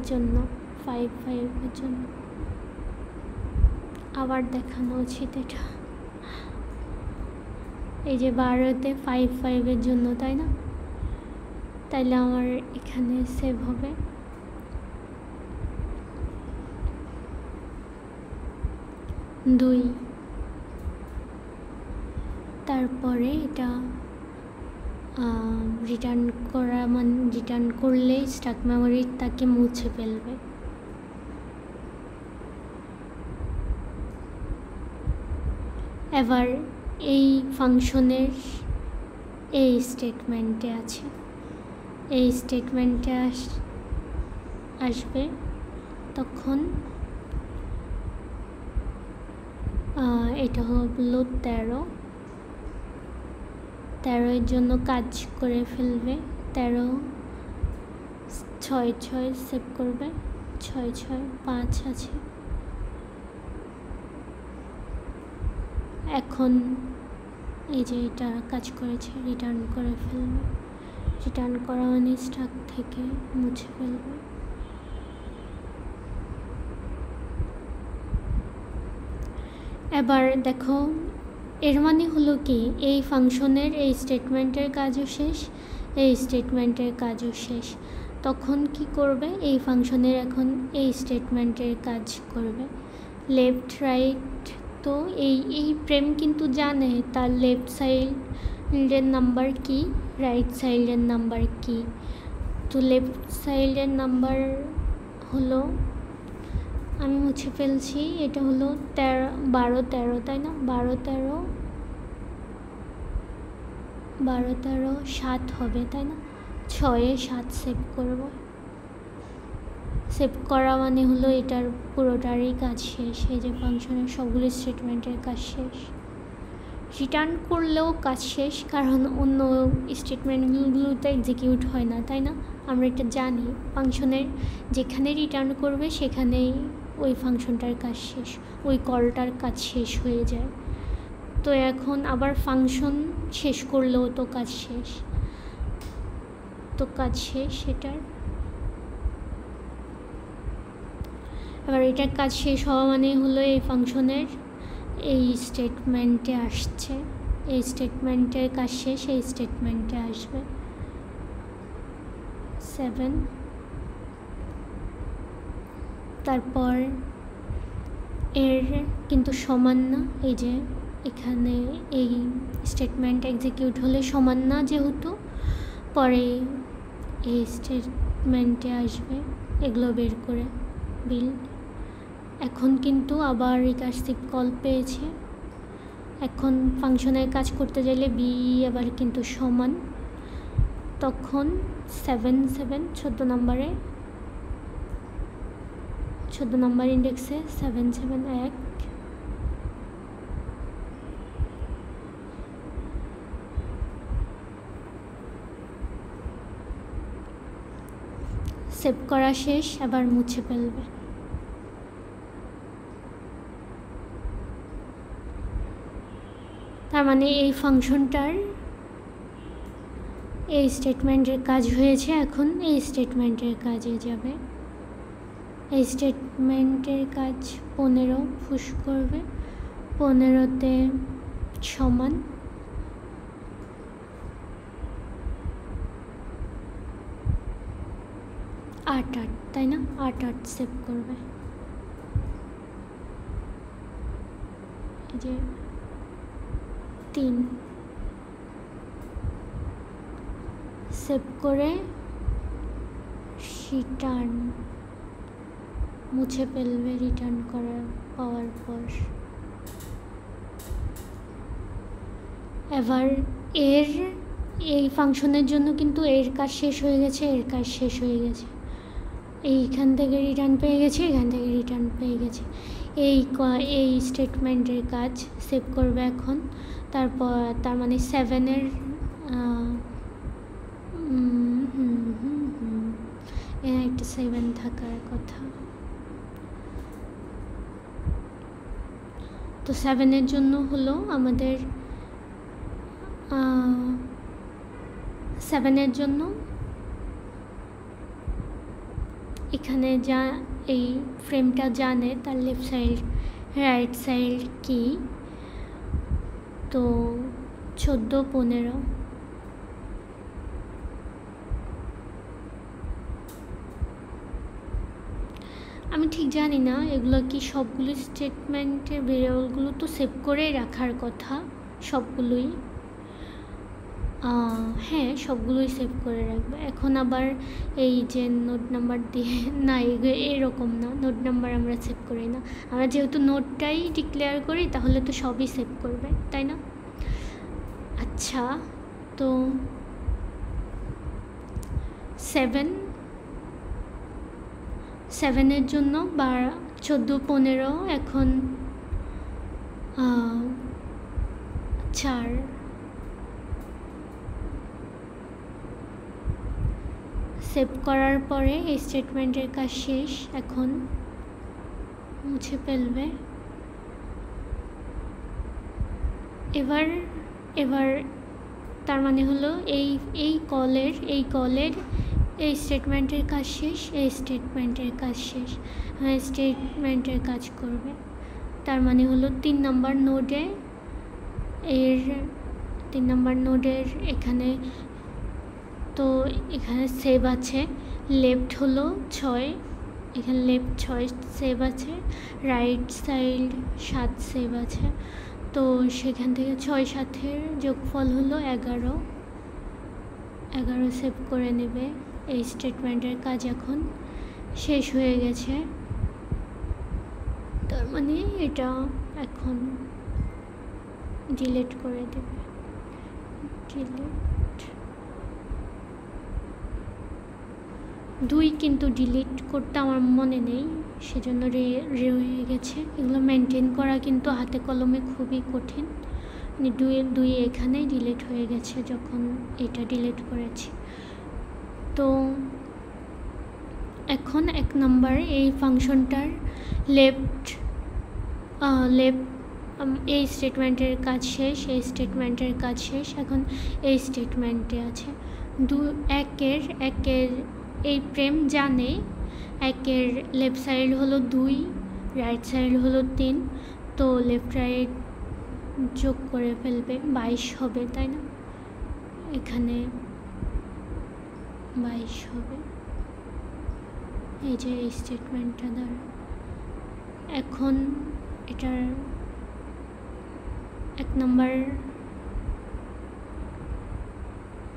Speaker 1: জন্য আবার দেখানো উচিত এটা, এই যে 12তে 5 জন্য, তাই না? তাইলে আমার এখানে সেভ হবে 2। তারপরে এটা রিটার্ন করলে স্ট্যাক মেমোরি তাকে মুছে ফেলবে। এবার এই ফাংশনের এই স্টেটমেন্টে আছে, এই স্টেটমেন্টে আসবে, তখন এটা হলো 13, 13 এর জন্য কাজ করে ফেলবে। 13 6 6 সেভ করবে, 6 6 5 আছে। এখন এই যে এটা কাজ করেছে, রিটার্ন করে ফেলবে। রিটার্ন করা মানে স্ট্যাক থেকে মুছে ফেলবে। এবার দেখো, এর মানে হলো কি, এই ফাংশনের এই স্টেটমেন্টের কাজও শেষ, এই স্টেটমেন্টের কাজও শেষ। তখন কি করবে, এই ফাংশনের এখন এই স্টেটমেন্টের কাজ করবে। লেফট রাইট, তো এই প্রেম কিন্তু জানে তার লেফট সাইডের নাম্বার কি, রাইট সাইডের নাম্বার কি। তো লেফট সাইডের নাম্বার হলো, আমি মুছে ফেলছি, এটা হলো 12 13, তাই না? 12 13 7 হবে, তাই না? 6 7 সেভ করব। সেভ করা মানে হলো এটার পুরোটারই কাজ শেষ। এই যে ফাংশনের সবগুলো স্টেটমেন্টের কাজ শেষ। রিটার্ন করলেও কাজ শেষ, কারণ অন্য স্টেটমেন্টগুলোতে এক্সিকিউট হয় না, তাই না? আমরা এটা জানি, ফাংশনের যেখানে রিটার্ন করবে সেখানেই ওই ফাংশনটার কাজ শেষ, ওই কলটার কাজ শেষ হয়ে যায়। তো এখন আবার ফাংশন শেষ করলেও তো কাজ শেষ, তো কাজ শেষ এটার। এবার এটার কাজ শেষ হওয়া মানে হলো এই ফাংশনের এই স্টেটমেন্টে আসছে, এই স্টেটমেন্টের কাজ শেষ, এই স্টেটমেন্টে আসবে 7। তারপর এর কিন্তু সমান না, এই যে এখানে এই স্টেটমেন্ট এক্সিকিউট হলে সমান না, যেহেতু পরে এই স্টেটমেন্টে আসবে এগুলো বের করে বিল। এখন কিন্তু আবার রিকার্সিভ কল পেয়েছে। এখন ফাংশনের কাজ করতে চাইলে বি আবার কিন্তু সমান, তখন 7 7 14 নম্বরে, 14 নম্বর ইন্ডেক্সে 7 7 1। সেভ করা শেষ, আবার মুছে ফেলবে। তার মানে এই ফাংশনটার এই স্টেটমেন্টের কাজ হয়েছে, এখন এই স্টেটমেন্টের কাজে যাবে। এই স্টেটমেন্টের কাজ 15 পুশ করবে, 15তে সমান 8 8, তাই না? 8 8 সেভ করবে। এই যে 3 সেভ করে রিটার্ন মুছে ফেলবে রিটার্ন করার পাওয়ার পর। এবার এই ফাংশনের জন্য কিন্তু এর কাজ শেষ হয়ে গেছে, এর কাজ শেষ হয়ে গেছে। এইখান থেকে রিটার্ন পেয়ে গেছে, এখান থেকে রিটার্ন পেয়ে গেছে। এই স্টেটমেন্টের কাজ সেভ করবে এখন। তারপর তার মানে 7-এর একটা 7 থাকার কথা। তো 7-এর জন্য হলো আমাদের 7-এর জন্য এখানে যা এই ফ্রেমটা জানে তার লেফট সাইড রাইট সাইড কি, তো 14 15। আমি ঠিক জানি না এগুলো কি সবগুলো স্টেটমেন্টের ভেরিয়েবলগুলো তো সেভ করেই রাখার কথা সবগুলোই। হ্যাঁ, সবগুলোই সেভ করে রাখবে। এখন আবার এই যে নোট নাম্বার দিয়ে না, এরকম না, নোট নাম্বার আমরা সেভ করি না। আমরা যেহেতু নোটটাই ডিক্লেয়ার করি তাহলে তো সবই সেভ করবে, তাই না? আচ্ছা, তো 7-এর জন্য 14 15 এখন 4 সেভ করার পরে এই স্টেটমেন্টের কাজ শেষ। এখন মুছে ফেলবে। এবার তার মানে হলো এই কলের এই স্টেটমেন্টের কাজ শেষ, এই স্টেটমেন্টের কাজ শেষ, স্টেটমেন্টের কাজ করবে। তার মানে হলো 3 নম্বর নোডে এখানে তো এখানে সেভ আছে, লেফট হলো 6, এখানে লেফট 6 সেভ আছে, রাইট সাইড 7 সেভ আছে। তো সেখান থেকে 6 7-এর যোগফল হলো 11 সেভ করে নেবে। এই স্টেটমেন্টের কাজ এখন শেষ হয়ে গেছে। তার মানে এটা এখন ডিলিট করে দেবে। ডিলিট 2 কিন্তু ডিলিট করতে আমার মনে নেই, সেজন্য রয়ে গেছে। এগুলো মেনটেন করা কিন্তু হাতে কলমে খুবই কঠিন। 2 এখানেই ডিলিট হয়ে গেছে যখন এটা ডিলিট করেছি। তো এখন 1 নম্বর এই ফাংশনটার লেফট এই স্টেটমেন্টের কাজ শেষ, এই স্টেটমেন্টের কাজ শেষ। এখন এই স্টেটমেন্টে আছে 1-এর এই প্রেম জানে 1-এর লেফট সাইড হলো 2, রাইট সাইড হলো 3, তো লেফট রাইট যোগ করে ফেলবে, 22 হবে, তাই না? এখানে 22 হবে এই যে এই স্টেটমেন্টটা দ্বারা। এখন এটার 1 নম্বর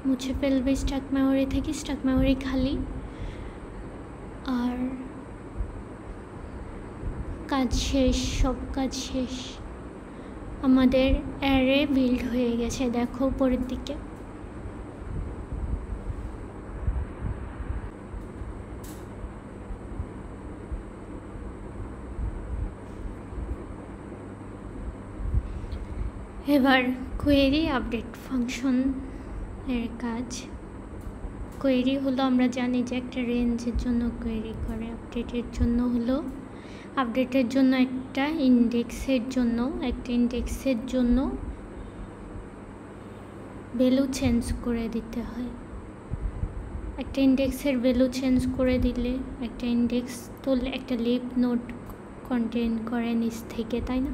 Speaker 1: মুছে ফেলবে স্টাক মেমোরি থেকে, স্টাক মেমোরি খালি। আর কাজ শেষ, সব কাজ শেষ। আমাদের অ্যারে বিল্ড হয়ে গেছে, দেখো উপরের দিকে। এবার কোয়েরি আপডেট ফাংশন এর কাজ। কোয়েরি হলো আমরা জানি যে একটা রেঞ্জের জন্য কোয়েরি করে, আপডেটের জন্য হলো আপডেটের জন্য একটা ইন্ডেক্সের জন্য ভ্যালু চেঞ্জ করে দিতে হয়। একটা ইন্ডেক্সের ভ্যালু চেঞ্জ করে দিলে একটা ইন্ডেক্স তো একটা লিফ নোড কন্টেন করে নিচ থেকে, তাই না?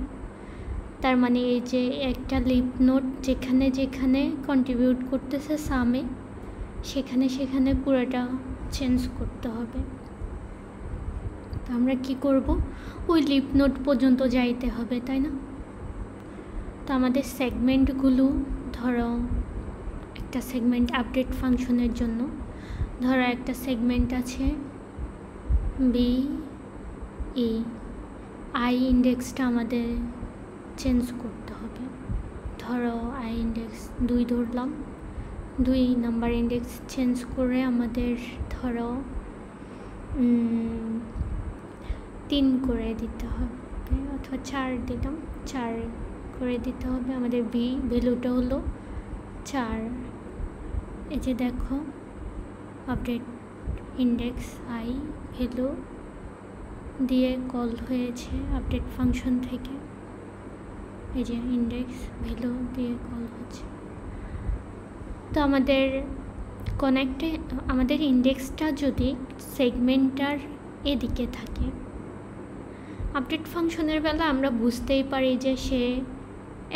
Speaker 1: তার মানে এই যে একটা লিফ নোড যেখানে যেখানে কন্ট্রিবিউট করতেছে সামে, সেখানে পুরোটা চেঞ্জ করতে হবে। তো আমরা কি করব, ওই লিফ নোড পর্যন্ত যাইতে হবে, তাই না? তো আমাদের সেগমেন্টগুলো, ধরো একটা সেগমেন্ট আপডেট ফাংশনের জন্য, ধরো একটা সেগমেন্ট আছে BE, আই ইন্ডেক্সটা আমাদের চেঞ্জ করতে হবে। ধরো আই ইন্ডেক্স 2 ধরলাম, 2 নাম্বার ইন্ডেক্স চেঞ্জ করে আমাদের ধরো 3 করে দিতে হবে, অথবা 4 দিলাম, 4 করে দিতে হবে। আমাদের বি ভ্যালুটা হলো 4। এই যে দেখো আপডেট ইন্ডেক্স আই ভ্যালু দিয়ে কল হয়েছে আপডেট ফাংশন থেকে। এই যে ইন্ডেক্স ভ্যালু দিয়ে কল হচ্ছে। তো আমাদের ইন্ডেক্সটা যদি সেগমেন্টটার এদিকে থাকে, আপডেট ফাংশনের বেলা আমরা বুঝতেই পারি যে সে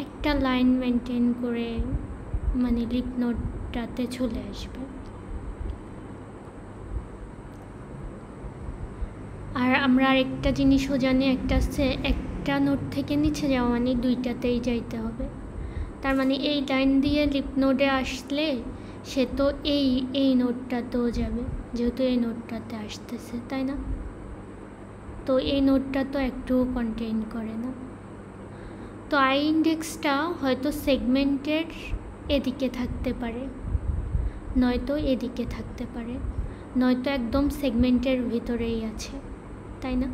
Speaker 1: একটা লাইন মেনটেন করে মানে লিফ নোডটাতে চলে আসবে। আর আমরা আরেকটা জিনিসও জানি, একটা নোড থেকে নিচে যাওয়া মানে 2টাতেই যাইতে হবে। তার মানে এই লাইন দিয়ে লিফ নোডে আসলে সে তো এই নোডটাতেও যাবে, যেহেতু এই নোডটাতে আসতেছে, তাই না? তো এই নোডটা তো একটুও কন্টেইন করে না। তো আই ইন্ডেক্সটা হয়তো সেগমেন্টের এদিকে থাকতে পারে, নয়তো এদিকে থাকতে পারে, নয়তো একদম সেগমেন্টের ভিতরেই আছে, তাই না?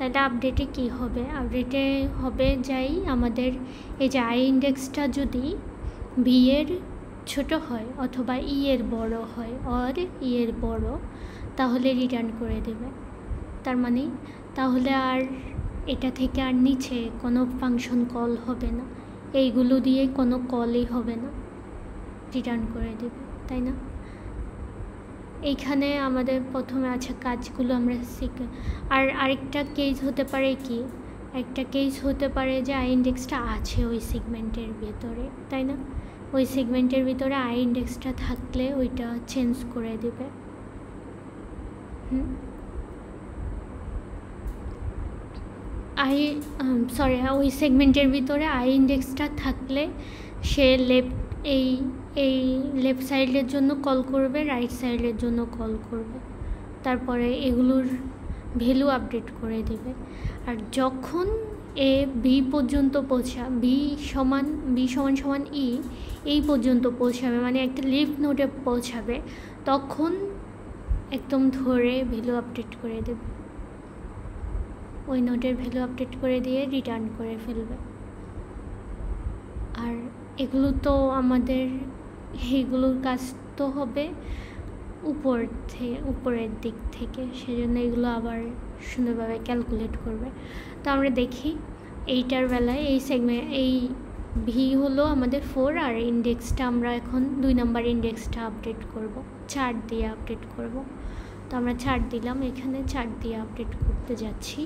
Speaker 1: তাহলে আপডেটে কি হবে? আপডেটে হবে যাই আমাদের এই যে আই ইন্ডেক্সটা যদি ভি এর ছোট হয় অথবা ই এর বড় হয় অর ই এর বড়, তাহলে রিটার্ন করে দেবে। তার মানে তাহলে আর এটা থেকে আর নিচে কোনো ফাংশন কল হবে না, এইগুলো দিয়ে কোনো কলই হবে না, রিটার্ন করে দেবে, তাই না? এইখানে আমাদের প্রথমে আছে কাজগুলো আমরা শিখে। আর আরেকটা কেস হতে পারে কি, একটা কেস হতে পারে যে আই ইন্ডেক্সটা আছে ওই সেগমেন্টের ভিতরে, তাই না? ওই সেগমেন্টের ভিতরে আই ইন্ডেক্সটা থাকলে ওইটা চেঞ্জ করে দেবে। ওই সেগমেন্টের ভিতরে আই ইন্ডেক্সটা থাকলে সে এই লেফট সাইডের জন্য কল করবে, রাইট সাইডের জন্য কল করবে, তারপরে এগুলোর ভ্যালু আপডেট করে দেবে। আর যখন এ বি পর্যন্ত বি সমান ই এই পর্যন্ত পৌঁছাবে, মানে একটা লিফ নোডে পৌঁছাবে, তখন একদম ধরে ভ্যালু আপডেট করে দেবে, ওই নোটের ভ্যালু আপডেট করে দিয়ে রিটার্ন করে ফেলবে। আর এগুলো তো আমাদের এইগুলোর কাজ তো হবে উপরের দিক থেকে, সেজন্য এগুলো আবার সুন্দরভাবে ক্যালকুলেট করবে। তো আমরা দেখি এইটার বেলায় এই ভি হলো আমাদের 4, আর ইন্ডেক্সটা আমরা এখন 2 নম্বর ইন্ডেক্সটা আপডেট করব, 4 দিয়ে আপডেট করব। তো আমরা 4 দিলাম, এখানে 4 দিয়ে আপডেট করতে যাচ্ছি।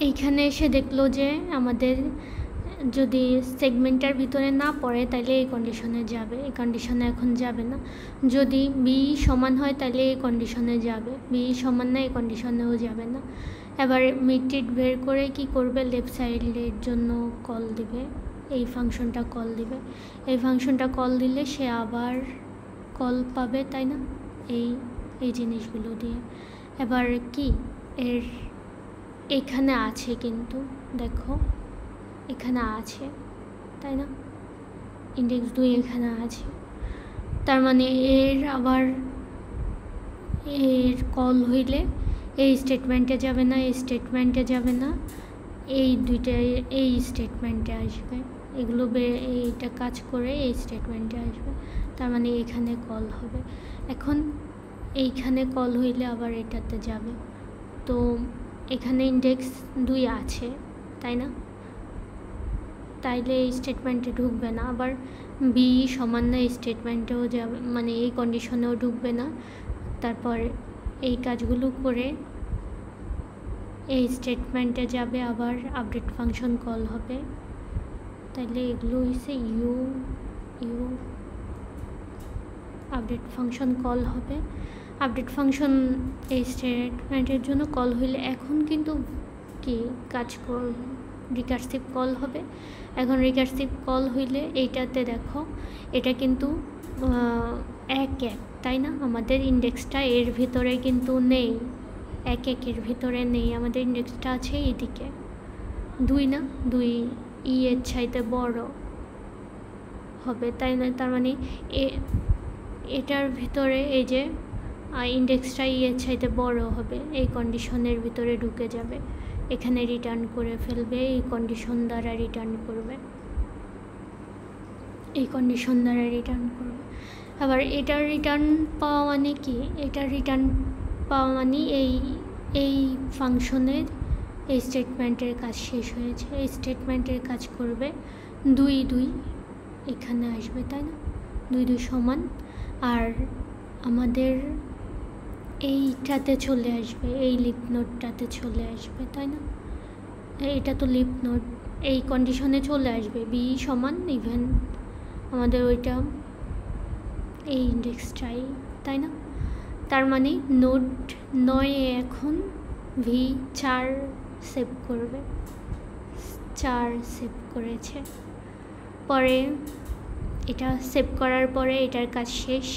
Speaker 1: এইখানে এসে দেখলো যে আমাদের যদি সেগমেন্টের ভিতরে না পড়ে তাহলে এই কন্ডিশনে যাবে, এই কন্ডিশনে এখন যাবে না। যদি বি সমান হয় তাহলে এই কন্ডিশনে যাবে, বি সমান না এই কন্ডিশনেও যাবে না। এবার মিডটিট বের করে কি করবে, লেফট সাইডের জন্য কল দিবে, এই ফাংশনটা কল দিবে। এই ফাংশনটা কল দিলে সে আবার কল পাবে, তাই না? এই জিনিসগুলো দিয়ে। এবার কি এখানে আছে, কিন্তু দেখো এখানে আছে, তাই না? ইন্ডেক্স 2 এখানে আছে, তার মানে আবার কল হইলে এই স্টেটমেন্টে যাবে না, এই স্টেটমেন্টে যাবে না, এই দুইটা এই স্টেটমেন্টে আসবে, এগুলো এইটা কাজ করে এই স্টেটমেন্টে আসবে, তার মানে এখানে কল হবে। এখন এইখানে কল হইলে আবার এটাতে যাবে, তো এখানে ইন্ডেক্স 2 আছে, তাই না? তাইলে এই স্টেটমেন্টে ঢুকবে না, আবার বি সমান না এই স্টেটমেন্টেও যাবে, মানে এই কন্ডিশনেও ঢুকবে না। তারপর এই কাজগুলো করে এই স্টেটমেন্টে যাবে, আবার আপডেট ফাংশন কল হবে। তাইলে এগুলো হচ্ছে ইউ আপডেট ফাংশন কল হবে। আপডেট ফাংশন এই স্টেটমেন্টের জন্য কল হইলে এখন কিন্তু কি কাজ রিকার্সিভ কল হবে। এখন রিকার্সিভ কল হইলে এইটাতে দেখো এটা কিন্তু এক, তাই না? আমাদের ইন্ডেক্সটা এর ভিতরে কিন্তু নেই, একের ভিতরে নেই, আমাদের ইন্ডেক্সটা আছে এইদিকে 2 না, 2 ই এর চাইতে বড় হবে, তাই না? তার মানে এটার ভিতরে এই যে ইন্ডেক্সটা ই এর চাইতে বড় হবে, এই কন্ডিশনের ভিতরে ঢুকে যাবে, এখানে রিটার্ন করে ফেলবে, এই কন্ডিশন দ্বারা রিটার্ন করবে, এই কন্ডিশন দ্বারা রিটার্ন করবে। আবার এটার রিটার্ন পাওয়া মানে কি, এটার রিটার্ন পাওয়া মানে এই ফাংশনের এই স্টেটমেন্টের কাজ শেষ হয়েছে, এই স্টেটমেন্টের কাজ করবে 2 এখানে আসবে, তাই না? 2 সমান, আর আমাদের এইটাতে চলে আসবে, এই লিপ নোটটাতে চলে আসবে, তাই না? এটা তো লিপ নোট, এই কন্ডিশনে চলে আসবে, বি সমান ইভেন আমাদের ওইটা এই ইন্ডেক্সটাই, তাই না? তার মানে নোট 9 এখন ভি 4 সেভ করবে, 4 সেভ করেছে। পরে এটা সেভ করার পরে এটার কাজ শেষ,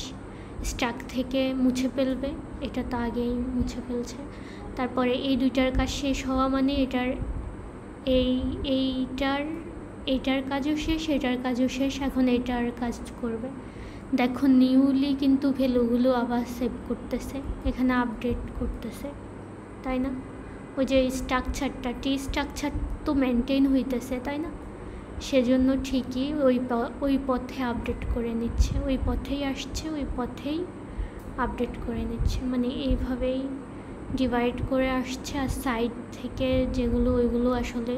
Speaker 1: স্ট্যাক থেকে মুছে ফেলবে, এটা তো আগেই মুছে ফেলছে। তারপরে এই দুইটার কাজ শেষ হওয়া মানে এইটার কাজও শেষ, এটার কাজও শেষ, এখন এটার কাজ করবে। দেখো নিউলি কিন্তু ভ্যালুগুলো আবার সেভ করতেছে, এখানে আপডেট করতেছে, তাই না? ওই যে স্ট্রাকচারটা টি স্ট্রাকচার তো মেনটেন হইতেছে, তাই না? সেজন্য ঠিকই ওই পথে আপডেট করে নিচ্ছে, ওই পথেই আসছে, ওই পথেই আপডেট করে নিচ্ছে, মানে এইভাবেই ডিভাইড করে আসছে। আর সাইড থেকে যেগুলো ওইগুলো আসলে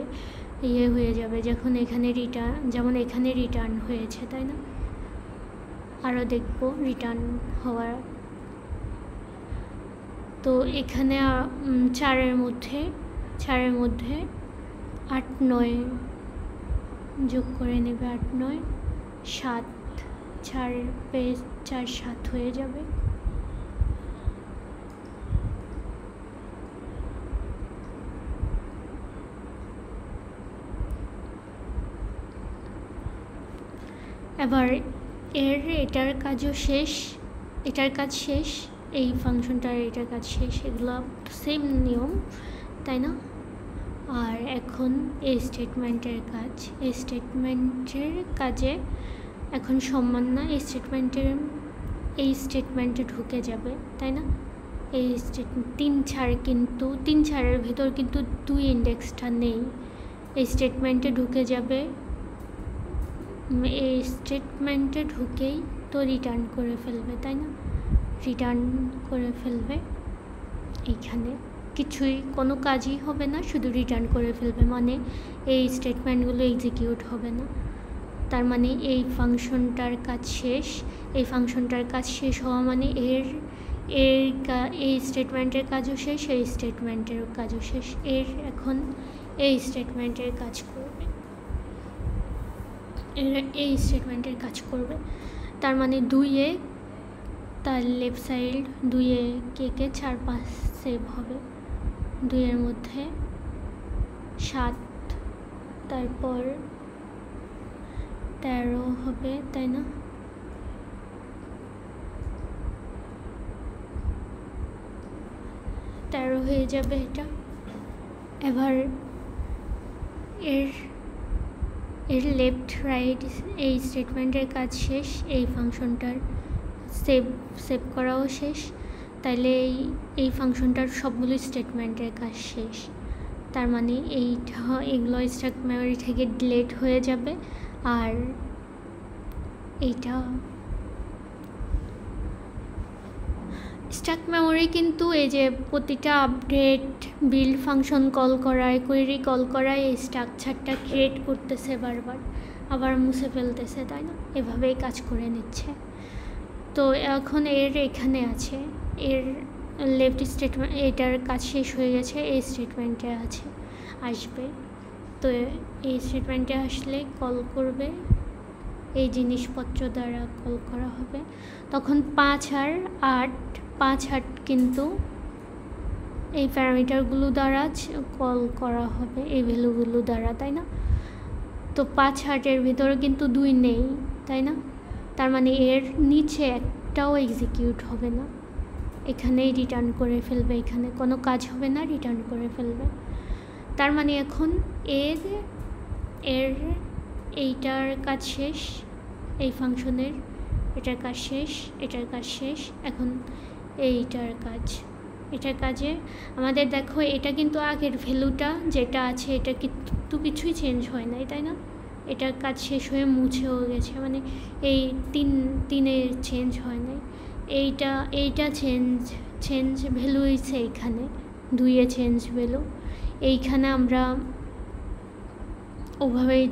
Speaker 1: ইয়ে হয়ে যাবে যখন এখানে রিটার্ন, যেমন এখানে রিটার্ন হয়েছে, তাই না? আরও দেখবো রিটার্ন হওয়ার। তো এখানে 4-এর মধ্যে 8-9 যোগ করে নেবে, 8-9 7, 4 পেজ 4 7 হয়ে যাবে। এবার এটার কাজও শেষ, এটার কাজ শেষ, এই ফাংশনটার এটার কাজ শেষ, এগুলো সেম নিয়ম, তাই না? আর এখন এই স্টেটমেন্টের কাজে এখন সমান না, এই স্টেটমেন্টে ঢুকে যাবে, তাই না? এই 3-4-এর ভেতর কিন্তু 2 ইন্ডেক্সটা নেই, এই স্টেটমেন্টে ঢুকে যাবে, এই স্টেটমেন্টে ঢুকেই তো রিটার্ন করে ফেলবে, তাই না? রিটার্ন করে ফেলবে, এইখানে কিছুই কোনো কাজই হবে না, শুধু রিটার্ন করে ফেলবে, মানে এই স্টেটমেন্টগুলো এক্সিকিউট হবে না। তার মানে এই ফাংশনটার কাজ শেষ। এই ফাংশনটার কাজ শেষ হওয়া মানে এই স্টেটমেন্টের কাজও শেষ, এই স্টেটমেন্টের কাজও শেষ। এখন এই স্টেটমেন্টের কাজ করবে, এই স্টেটমেন্টের কাজ করবে। তার মানে 2-এ তার লেফট সাইড 2-এ কে 4-5 সেভ হবে, 2-এর মধ্যে 7, তারপর 13 হবে, তাই না? হয়ে যাবে এটা। এবার এর লেফট রাইট এই স্টেটমেন্টের কাজ শেষ, এই ফাংশনটার সেভ করাও শেষ, তাহলে এই ফাংশনটার সবগুলো স্টেটমেন্টের কাজ শেষ। তার মানে এগুলো স্ট্যাক মেমরি থেকে ডিলিট হয়ে যাবে। আর এইটা স্ট্যাক মেমরি কিন্তু এই যে প্রতিটা আপডেট, বিল্ড ফাংশন কল করায়, কোয়েরি কল করায় এই স্ট্রাকচারটা ক্রিয়েট করতেছে, বারবার আবার মুছে ফেলতেছে, তাই না? এভাবেই কাজ করে নিচ্ছে। তো এখন এখানে আছে, এর লেফট স্টেটমেন্ট, এটার কাজ শেষ হয়ে গেছে, এই স্টেটমেন্টে আসবে। তো এই স্টেটমেন্টে আসলে কল করবে, এই জিনিসপত্র দ্বারা কল করা হবে। তখন 5 আর 8 কিন্তু এই প্যারামিটারগুলো দ্বারা কল করা হবে, এই ভ্যালুগুলো দ্বারা, তাই না? তো 5-8-এর ভিতরে কিন্তু 2 নেই, তাই না? তার মানে এর নিচে একটাও এক্সিকিউট হবে না, এখানেই রিটার্ন করে ফেলবে, এখানে কোনো কাজ হবে না, রিটার্ন করে ফেলবে। তার মানে এখন এইটার কাজ শেষ, এই ফাংশনের এটার কাজ শেষ, এটার কাজ শেষ। এখন এটার কাজে আমাদের দেখো, এটা কিন্তু আগের ভ্যালুটা যেটা আছে এটা কিন্তু কিছুই চেঞ্জ হয় নাই, তাই না? এটার কাজ শেষ হয়ে মুছেও গেছে, মানে এই 3-এর চেঞ্জ হয় নাই। এইটা চেঞ্জ ভ্যালু হয়েছে এইখানে, 2-এ চেঞ্জ ভ্যালু এইখানে আমরা ওভাবেই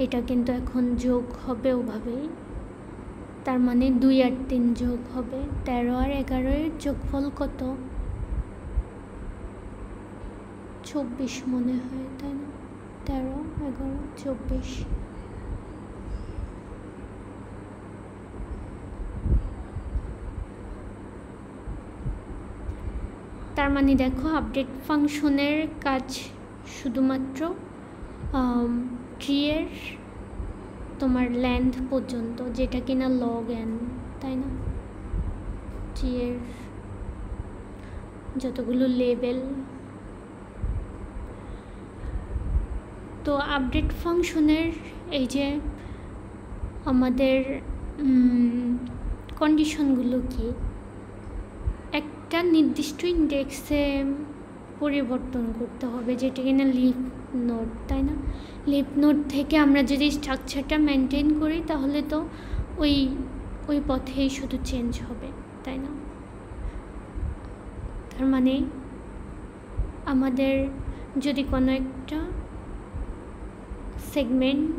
Speaker 1: এটা কিন্তু এখন যোগ হবে ওভাবেই। তার মানে 2 আর 3 যোগ হবে, 13 আর 11-এর যোগফল কত? 24 মনে হয়, তাই না? 13, 11, 24। তার মানে দেখো, আপডেট ফাংশনের কাজ শুধুমাত্র ট্রিয়ের তোমার লেন্থ পর্যন্ত, যেটা কিনা log n, তাই না? ট্রিয়ের যতগুলো লেবেল। তো আপডেট ফাংশনের এই যে আমাদের কন্ডিশনগুলো কি? একটা নির্দিষ্ট ইন্ডেক্সে পরিবর্তন করতে হবে, যেটা কিনা লিফ নোড, তাই না? লিফ নোড থেকে আমরা যদি স্ট্রাকচারটা মেনটেন করি তাহলে তো ওই পথেই শুধু চেঞ্জ হবে, তাই না? তার মানে আমাদের যদি কোনো একটা সেগমেন্ট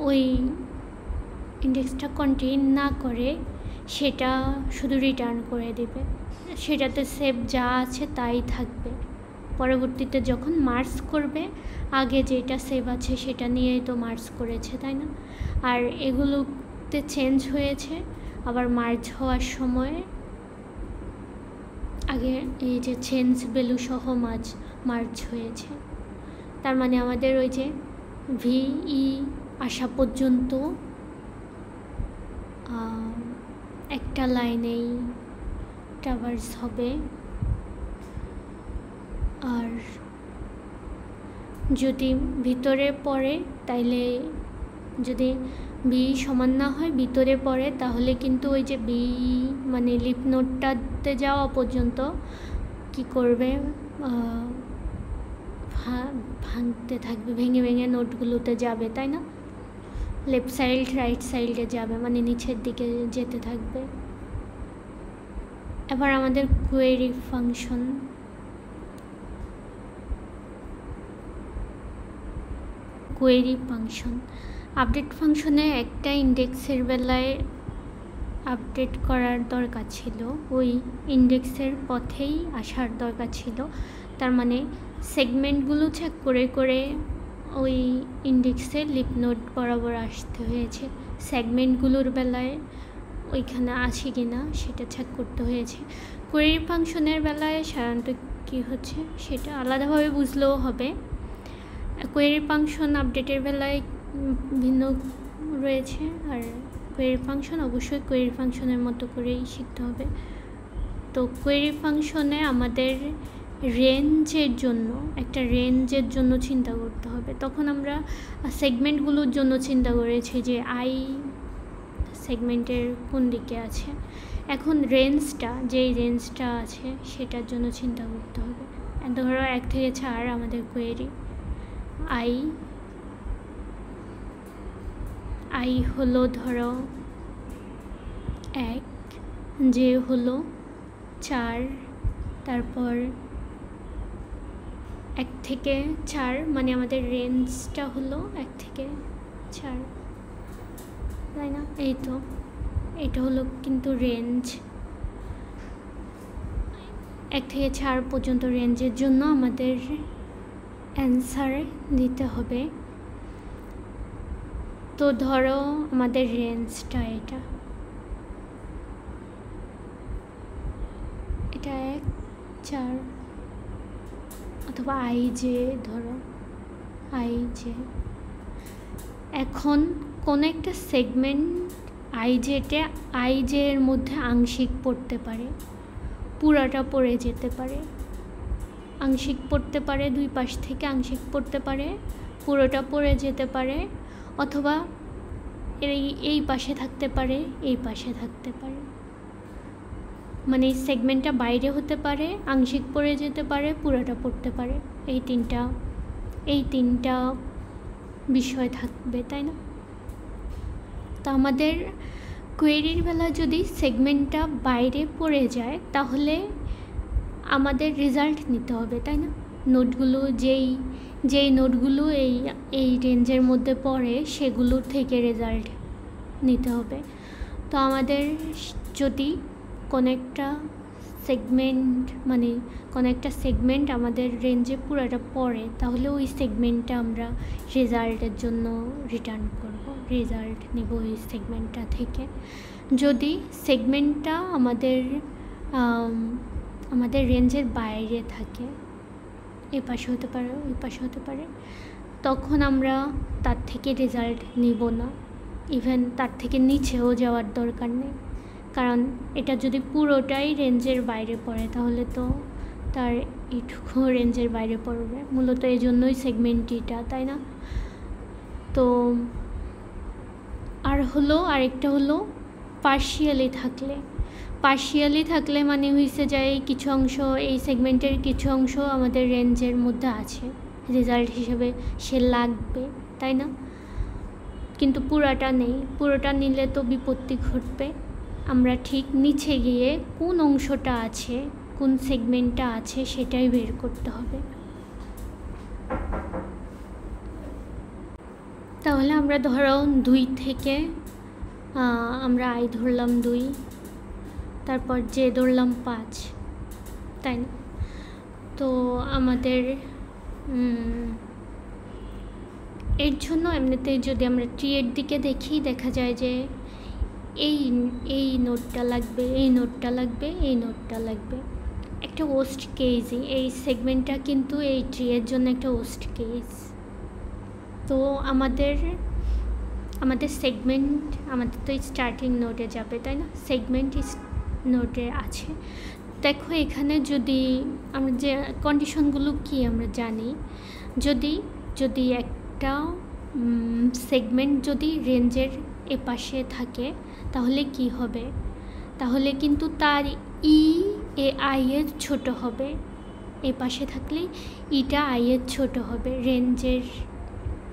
Speaker 1: ওই ইন্ডেক্সটা কন্টেইন না করে সেটা শুধু রিটার্ন করে দেবে, সেটাতে সেভ যা আছে তাই থাকবে। পরবর্তীতে যখন মার্জ করবে আগে যেটা সেভ আছে সেটা নিয়েই তো মার্জ করেছে, তাই না? আর এগুলোতে চেঞ্জ হয়েছে আবার মার্জ হওয়ার সময় আগে এই যে চেঞ্জ ভ্যালু সহ মার্জ হয়েছে। তার মানে আমাদের ওই যে ভিই আসা পর্যন্ত একটা লাইনেই ট্রাভার্স হবে, আর যদি ভিতরে পড়ে তাইলে যদি বি সমান না হয় ভিতরে পড়ে তাহলে কিন্তু ওই যে বি মানে লিফ নোডটাতে যাওয়া পর্যন্ত কি করবে, ভাঙতে থাকবে, ভেঙে ভেঙে নোটগুলোতে যাবে, তাই না? লেফট সাইড রাইট সাইডে যাবে, মানে নিচের দিকে যেতে থাকবে। এবার আমাদের কোয়েরি ফাংশন আপডেট ফাংশনে একটা ইন্ডেক্সের বেলায় আপডেট করার দরকার ছিল, ওই ইন্ডেক্সের পথেই আসার দরকার ছিল। তার মানে সেগমেন্টগুলো চেক করে করে ওই ইন্ডেক্সে লিফ নোড বরাবর আসতে হয়েছে। সেগমেন্টগুলোর বেলায় ওইখানে আছে কি না সেটা চেক করতে হয়েছে। কোয়েরি ফাংশনের বেলায় সাধারণত কী হচ্ছে সেটা আলাদাভাবে বুঝলেও হবে। কোয়েরি ফাংশন আপডেটের বেলায় ভিন্ন রয়েছে, আর কোয়েরি ফাংশন অবশ্যই কোয়েরি ফাংশনের মতো করেই শিখতে হবে। তো কোয়েরি ফাংশনে আমাদের রেঞ্জের জন্য চিন্তা করতে হবে। তখন আমরা সেগমেন্টগুলোর জন্য চিন্তা করেছি যে আই সেগমেন্টের কোন দিকে আছে। এখন যেই রেঞ্জটা আছে সেটার জন্য চিন্তা করতে হবে। ধরো 1 থেকে 4 আমাদের কোয়েরি, আই হলো ধরো 1, যে হলো 4, তারপর 1 থেকে 4 মানে আমাদের রেঞ্জটা হলো 1 থেকে 4, তাই না? এই তো এটা হলো কিন্তু রেঞ্জ। 1 থেকে 4 পর্যন্ত রেঞ্জের জন্য আমাদের অ্যান্সার দিতে হবে। তো ধরো আমাদের রেঞ্জটা এটা 1, 4 অথবা ধরো এখন কোন একটা সেগমেন্ট আইজে এর মধ্যে আংশিক পড়তে পারে, পুরাটা পড়ে যেতে পারে, আংশিক পড়তে পারে, 2 পাশ থেকে আংশিক পড়তে পারে, পুরোটা পড়ে যেতে পারে, অথবা এই পাশে থাকতে পারে, এই পাশে থাকতে পারে। মানে সেগমেন্টটা বাইরে হতে পারে, আংশিক পড়ে যেতে পারে, পুরোটা পড়তে পারে। এই তিনটা বিষয় থাকবে, তাই না? তো আমাদের কোয়েরির বেলা যদি সেগমেন্টটা বাইরে পড়ে যায় তাহলে আমাদের রেজাল্ট নিতে হবে, তাই না? নোটগুলো যেই নোটগুলো এই রেঞ্জের মধ্যে পড়ে সেগুলোর থেকে রেজাল্ট নিতে হবে। তো আমাদের যদি কোনো একটা সেগমেন্ট আমাদের রেঞ্জে পুরোটা পড়ে তাহলে ওই সেগমেন্টটা আমরা রেজাল্টের জন্য রিটার্ন করব, রেজাল্ট নেব ওই সেগমেন্টটা থেকে। যদি সেগমেন্টটা আমাদের রেঞ্জের বাইরে থাকে, এ পাশে হতে পারে ওই পাশে হতে পারে, তখন আমরা তার থেকে রেজাল্ট নিব না। ইভেন তার থেকে নিচেও যাওয়ার দরকার নেই, কারণ এটা যদি পুরোটাই রেঞ্জের বাইরে পড়ে তাহলে তো তার এইটুকু রেঞ্জের বাইরে পড়বে, মূলত এই জন্যই সেগমেন্টটা, তাই না? তো আরেকটা হলো পার্শিয়ালি থাকলে। পার্শিয়ালি থাকলে মানে হয়েছে যায় কিছু অংশ, এই সেগমেন্টের কিছু অংশ আমাদের রেঞ্জের মধ্যে আছে, রেজাল্ট হিসেবে সে লাগবে, তাই না? কিন্তু পুরাটা নেই, পুরোটা নিলে তো বিপত্তি ঘটবে। আমরা ঠিক নিচে গিয়ে কোন অংশটা আছে, কোন সেগমেন্টটা আছে সেটাই বের করতে হবে। তাহলে আমরা ধরো 2 থেকে আমরা আই ধরলাম 2, তারপর জে ধরলাম 5, তাই না? তো আমাদের এর জন্য এমনিতে যদি আমরা ট্রি এর দিকে দেখি, দেখা যায় যে এই নোটটা লাগবে, এই নোটটা লাগবে, এই নোটটা লাগবে। একটা ওস্ট কেসই এই সেগমেন্টটা, কিন্তু এই ট্রি এর জন্য একটা ওস্ট কেস। তো আমাদের সেগমেন্ট, আমাদের তো স্টার্টিং নোটে যাবে, তাই না? সেগমেন্ট নোটে আছে। দেখো এখানে যদি আমরা যে কন্ডিশনগুলো কি আমরা জানি, যদি একটা সেগমেন্ট যদি রেঞ্জের এপাশে থাকে তাহলে কি হবে? তাহলে কিন্তু তার আই এর ছোট হবে। এপাশে থাকলে ইটা আই এর ছোট হবে, রেঞ্জের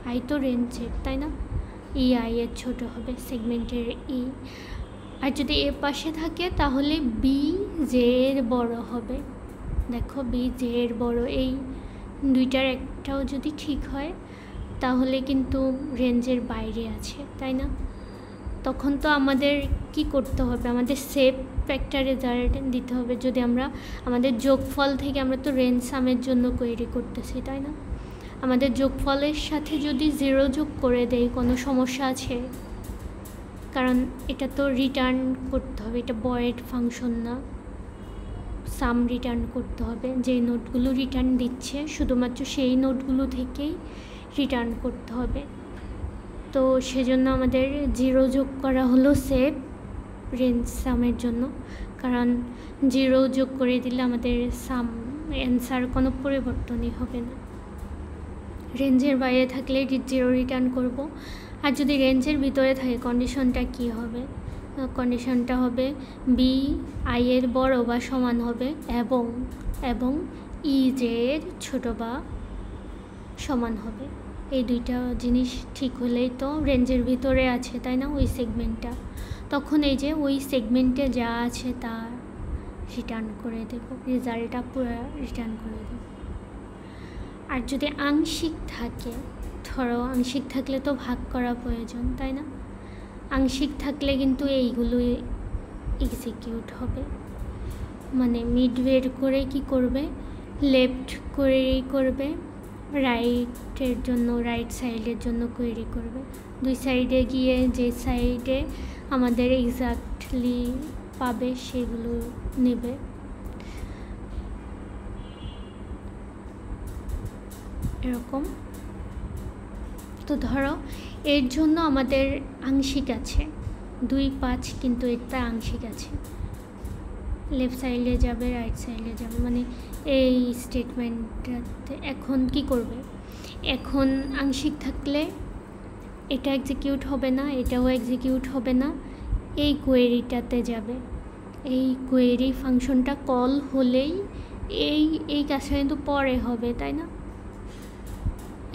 Speaker 1: আই তো রেঞ্জের, তাই না? আই এর ছোট হবে সেগমেন্টের আর যদি এ পাশে থাকে তাহলে বি জে এর বড় হবে। দেখো বি জে এর বড়, এই দুইটার একটাও যদি ঠিক হয় তাহলে কিন্তু রেঞ্জের বাইরে আছে, তাই না? তখন তো আমাদের কি করতে হবে? আমাদের সেভ একটা রেজাল্ট দিতে হবে। যদি আমরা আমাদের যোগফল থেকে, আমরা তো রেঞ্জ সামের জন্য কোয়েরি করতেছি, তাই না? আমাদের যোগফলের সাথে যদি 0 যোগ করে দেই, কোনো সমস্যা আছে? কারণ এটা তো রিটার্ন করতে হবে, এটা ভয়েড ফাংশন না, সাম রিটার্ন করতে হবে। যে নোটগুলো রিটার্ন দিচ্ছে শুধুমাত্র সেই নোটগুলো থেকেই রিটার্ন করতে হবে। তো সেজন্য আমাদের 0 যোগ করা হলো সেভ রেঞ্জ সামের জন্য, কারণ 0 যোগ করে দিলে আমাদের সাম অ্যান্সার কোনো পরিবর্তনই হবে না। রেঞ্জের বাইরে থাকলে 0 রিটার্ন করব। আর যদি রেঞ্জের ভিতরে থাকে কন্ডিশনটা কি হবে? কন্ডিশনটা হবে বি আই এর বড় বা সমান হবে এবং ই জে এর ছোট বা সমান হবে। এই দুইটা জিনিস ঠিক হলেই তো রেঞ্জের ভিতরে আছে, তাই না? ওই সেগমেন্টটা, তখন এই যে ওই সেগমেন্টে যা আছে তা রিটার্ন করে দেব, রেজাল্টটা পুরো রিটার্ন করে দেব। আর যদি আংশিক থাকে, ধরো আংশিক থাকলে তো ভাগ করা প্রয়োজন, তাই না? আংশিক থাকলে কিন্তু এইগুলোই এক্সিকিউট হবে, মানে মিড বের করে কি করবে, লেফট কোয়েরি করবে, রাইটের জন্য রাইট সাইডের জন্য কোয়েরি করবে। দুই সাইডে গিয়ে যে সাইডে আমাদের এক্স্যাক্টলি পাবে সেগুলো নেবে। এরকম। তো ধরো এর জন্য আমাদের আংশিক আছে 2, 5, কিন্তু এটা আংশিক আছে, লেফট সাইডে যাবে, রাইট সাইডে যাবে, মানে এই স্টেটমেন্টটাতে এখন কি করবে? এখন আংশিক থাকলে এটা এক্সিকিউট হবে না, এটাও এক্সিকিউট হবে না, এই কোয়েরিটাতে যাবে। এই কোয়েরি ফাংশনটা কল হলেই এই কাজটা কিন্তু পরে হবে, তাই না?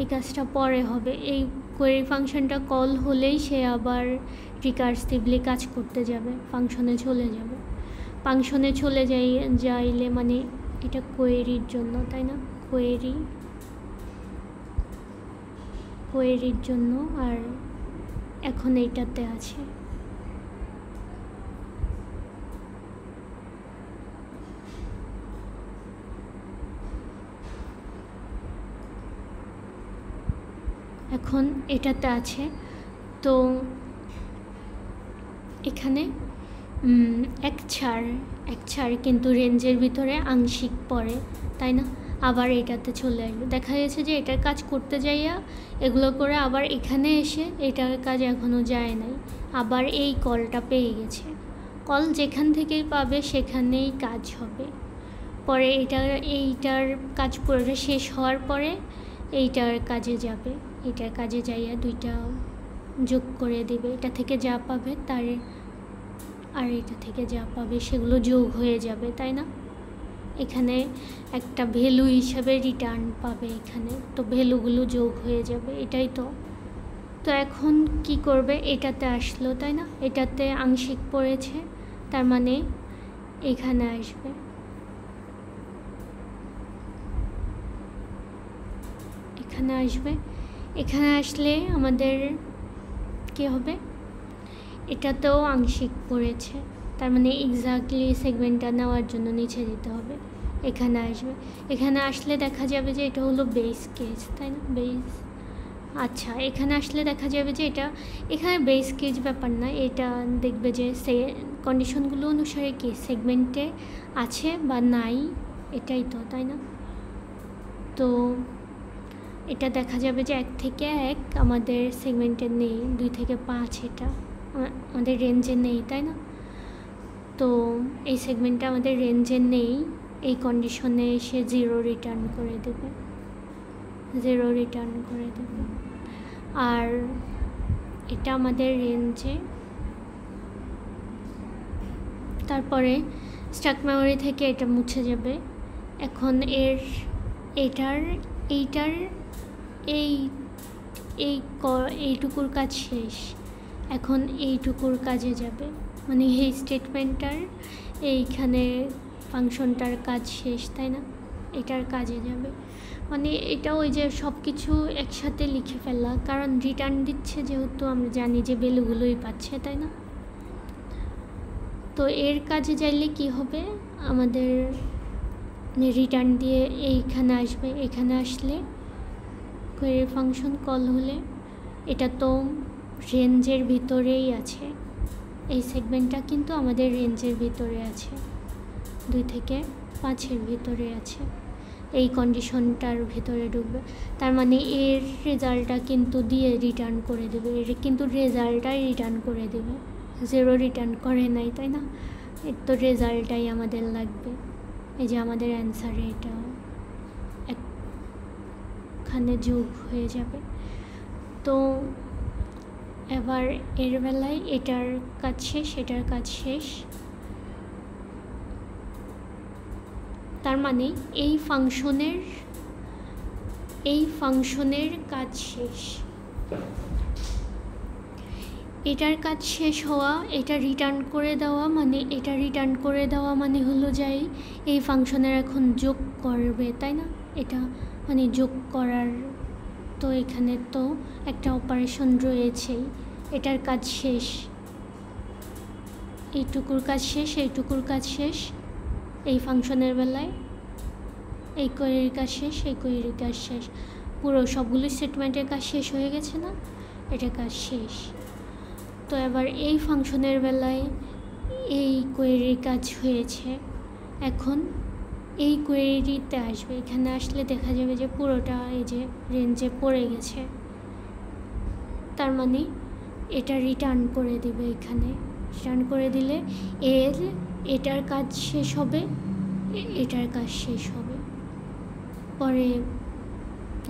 Speaker 1: এই কাজটা পরে হবে। এই কোয়েরি ফাংশনটা কল হলেই সে আবার রিকার্সিভলি কাজ করতে যাবে, ফাংশনে চলে যাবে। ফাংশনে চলে যাইলে মানে এটা কোয়েরির জন্য, তাই না? কোয়েরির জন্য, আর এখন এইটাতে আছে। এখন এটাতে আছে। তো এখানে এক ছাড় কিন্তু রেঞ্জের ভিতরে আংশিক পড়ে, তাই না? আবার এটাতে চলে আসবে। দেখা গেছে যে এটার কাজ করতে যাইয়া এগুলো করে আবার এখানে এসে এটার কাজ এখনও যায় নাই, আবার এই কলটা পেয়ে গেছে। কল যেখান থেকেই পাবে সেখানেই কাজ হবে। পরে এইটার কাজ পুরোটা শেষ হওয়ার পরে এইটার কাজে যাবে, এটার কাজে যাইয়া দুইটা যোগ করে দেবে, এটা থেকে যা পাবে তার আর এটা থেকে যা পাবে সেগুলো যোগ হয়ে যাবে, তাই না? এখানে একটা ভ্যালু হিসাবে রিটার্ন পাবে এখানে, তো ভ্যালুগুলো যোগ হয়ে যাবে, এটাই তো। তো এখন কি করবে, এটাতে আসলো, তাই না? এটাতে আংশিক পড়েছে, তার মানে এখানে আসবে, এখানে আসবে। এখানে আসলে আমাদের কি হবে, এটাতেও আংশিক পড়েছে, তার মানে এক্স্যাক্টলি সেগমেন্টটা নেওয়ার জন্য নিচে দিতে হবে। এখানে আসবে, এখানে আসলে দেখা যাবে যে এটা হলো বেস কেস, তাই না? বেস, আচ্ছা, এখানে আসলে দেখা যাবে যে এটা এখানে বেস কেস ব্যাপার না, এটা দেখবে যে সে কন্ডিশনগুলো অনুসারে কি সেগমেন্টে আছে বা নাই, এটাই তো, তাই না? তো এটা দেখা যাবে যে 1 থেকে 1 আমাদের সেগমেন্টে নেই, 2 থেকে 5 এটা আমাদের রেঞ্জে নেই, তাই না? তো এই সেগমেন্টটা আমাদের রেঞ্জে নেই, এই কন্ডিশনে এসে 0 রিটার্ন করে দেবে, 0 রিটার্ন করে দেবে। আর এটা আমাদের রেঞ্জে, তারপরে স্ট্যাক মেমোরি থেকে এটা মুছে যাবে। এখন এইটার এইটুকুর কাজ শেষ, এখন এইটুকুর কাজে যাবে, মানে এই স্টেটমেন্টটার এইখানে ফাংশনটার কাজ শেষ, তাই না? এটার কাজে যাবে, মানে এটা ওই যে সব কিছু একসাথে লিখে ফেলা, কারণ রিটার্ন দিচ্ছে যেহেতু আমরা জানি যে ভ্যালুগুলোই পাচ্ছে, তাই না? তো এর কাজে যাইলে কি হবে, আমাদের রিটার্ন দিয়ে এইখানে আসবে, এখানে আসলে কোয়েরি ফাংশন কল হলে এটা তো রেঞ্জের ভিতরেই আছে, এই সেগমেন্টটা কিন্তু আমাদের রেঞ্জের ভিতরে আছে, 2 থেকে 5-এর ভিতরে আছে, এই কন্ডিশনটার ভিতরে ঢুকবে, তার মানে এর রেজাল্টটা কিন্তু দিয়ে রিটার্ন করে দেবে, এর কিন্তু রেজাল্টটাই রিটার্ন করে দেবে, 0 রিটার্ন করে নাই, তাই না? এর তো রেজাল্টটাই আমাদের লাগবে, এই যে আমাদের অ্যান্সারে এটা এখানে যোগ হয়ে যাবে। তো এবার এর বেলায় এটার কাজ শেষ, এটার কাজ শেষ, তার মানে এই ফাংশনের কাজ শেষ, এটার কাজ শেষ হওয়া, এটা রিটার্ন করে দেওয়া, মানে এটা রিটার্ন করে দেওয়া মানে হলো যাই এই ফাংশনের এখন যোগ করবে, তাই না? এটা মানে যোগ করার, তো এখানে তো একটা অপারেশন রয়েছেই, এটার কাজ শেষ, এইটুকুর কাজ শেষ, এইটুকুর কাজ শেষ, এই ফাংশনের বেলায় এই কোয়েরির কাজ শেষ, এই কোয়েরির কাজ শেষ, পুরো সবগুলো স্টেটমেন্টের কাজ শেষ হয়ে গেছে না, এটা কাজ শেষ। তো এবার এই ফাংশনের বেলায় এই কোয়েরির কাজ হয়েছে, এখন এই কোয়েরিতে আসবে, এখানে আসলে দেখা যাবে যে পুরোটা এই যে রেঞ্জে পড়ে গেছে, তার মানে এটা রিটার্ন করে দিবে, এখানে রিটার্ন করে দিলে এটার কাজ শেষ হবে, এটার কাজ শেষ হবে, পরে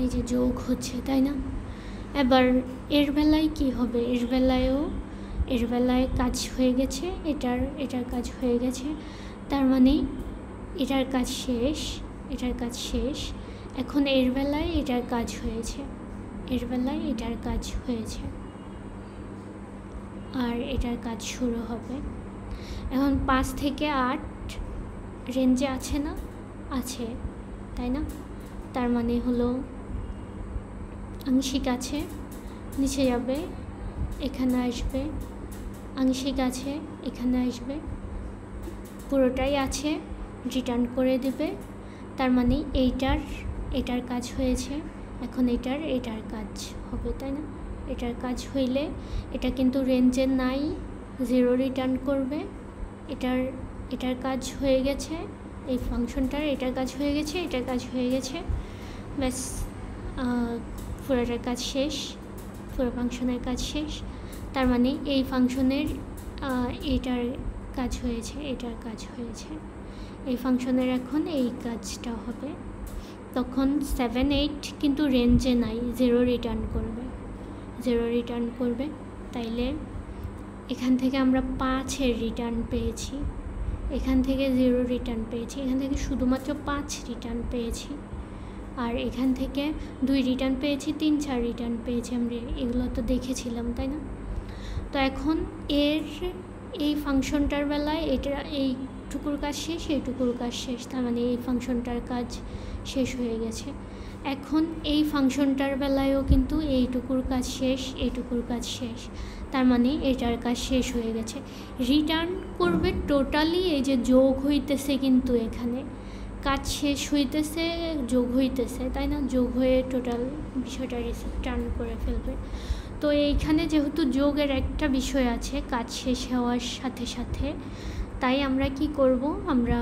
Speaker 1: এই যে যোগ হচ্ছে, তাই না? এবার এর বেলায় কি হবে, এর বেলায় কাজ হয়ে গেছে, এটার কাজ হয়ে গেছে, তার মানে এটার কাজ শেষ, এটার কাজ শেষ, এখন এর বেলায় এটার কাজ হয়েছে, এর বেলায় এটার কাজ হয়েছে, আর এটার কাজ শুরু হবে। এখন 5 থেকে 8 রেঞ্জে আছে না, আছে, তাই না? তার মানে হলো আংশিক আছে, নিচে যাবে, এখানে আসবে, আংশিক আছে, এখানে আসবে, পুরোটাই আছে, রিটার্ন করে দেবে, তার মানে এটার কাজ হয়েছে, এখন এটার কাজ হবে, তাই না? এটার কাজ হইলে এটা কিন্তু রেঞ্জে নাই, 0 রিটার্ন করবে, এটার কাজ হয়ে গেছে, এই ফাংশনটার এটার কাজ হয়ে গেছে, এটার কাজ হয়ে গেছে, ব্যাস পুরোটার কাজ শেষ, পুরো ফাংশনের কাজ শেষ, তার মানে এই ফাংশনের এটার কাজ হয়েছে, এটার কাজ হয়েছে, এই ফাংশনের এখন এই কাজটা হবে, তখন 7, 8 কিন্তু রেঞ্জে নাই, 0 রিটার্ন করবে, 0 রিটার্ন করবে, তাইলে এখান থেকে আমরা 5-এর রিটার্ন পেয়েছি, এখান থেকে 0 রিটার্ন পেয়েছি, এখান থেকে শুধুমাত্র 5 রিটার্ন পেয়েছি, আর এখান থেকে 2 রিটার্ন পেয়েছি, 3-4 রিটার্ন পেয়েছি। আমরা এগুলো তো দেখেছিলাম, তাই না? তো এখন এর এই ফাংশনটার বেলায় এটা এইটুকুর কাজ শেষ, এইটুকুর কাজ শেষ, তার মানে এই ফাংশনটার কাজ শেষ হয়ে গেছে। এখন এই ফাংশনটার বেলায়ও কিন্তু এইটুকুর কাজ শেষ, এইটুকুর কাজ শেষ, তার মানে এটার কাজ শেষ হয়ে গেছে। রিটার্ন করবে টোটালি, এই যে যোগ হইতেছে, কিন্তু এখানে কাজ শেষ হইতেছে, যোগ হইতেছে, তাই না? যোগ হয়ে টোটাল বিষয়টা রিটার্ন করে ফেলবে। তো এইখানে যেহেতু যোগের একটা বিষয় আছে কাজ শেষ হওয়ার সাথে সাথে, তাই আমরা কি করব, আমরা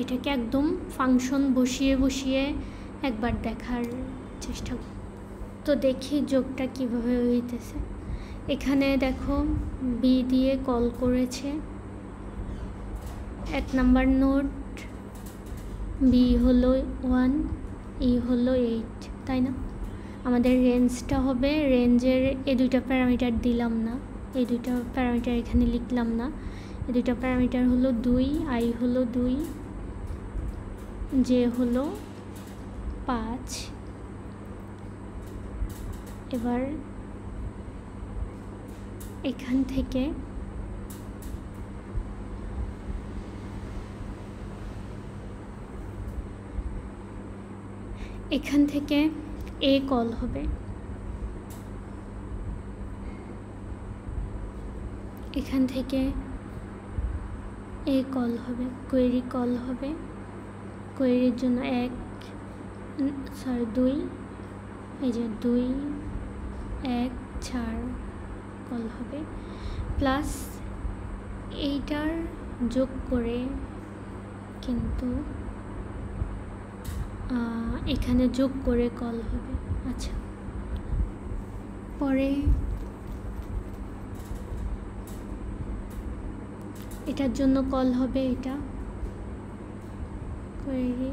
Speaker 1: এটাকে একদম ফাংশন বসিয়ে বসিয়ে একবার দেখার চেষ্টা করব। তো দেখি যোগটা কিভাবে হইতেছে। এখানে দেখো বি দিয়ে কল করেছে 1 নাম্বার নোড, বি হলো 1, ই হলো 8, তাই না? আমাদের রেঞ্জটা হবে, রেঞ্জের এই দুইটা প্যারামিটার দিলাম না, এই দুইটা প্যারামিটার এখানে লিখলাম না। এই দুইটা প্যারামিটার হলো 2, আই হলো 2, জে হলো 5। এবার এখান থেকে এ কল হবে, এখান থেকে এ কল হবে, কোয়েরি কল হবে, কোয়েরির জন্য 2, এই যে 2, 1, 4 কল হবে, প্লাস এইটার যোগ করে কিন্তু এখানে যোগ করে কল হবে। আচ্ছা, পরে এটার জন্য কল হবে, এটা কোয়েরি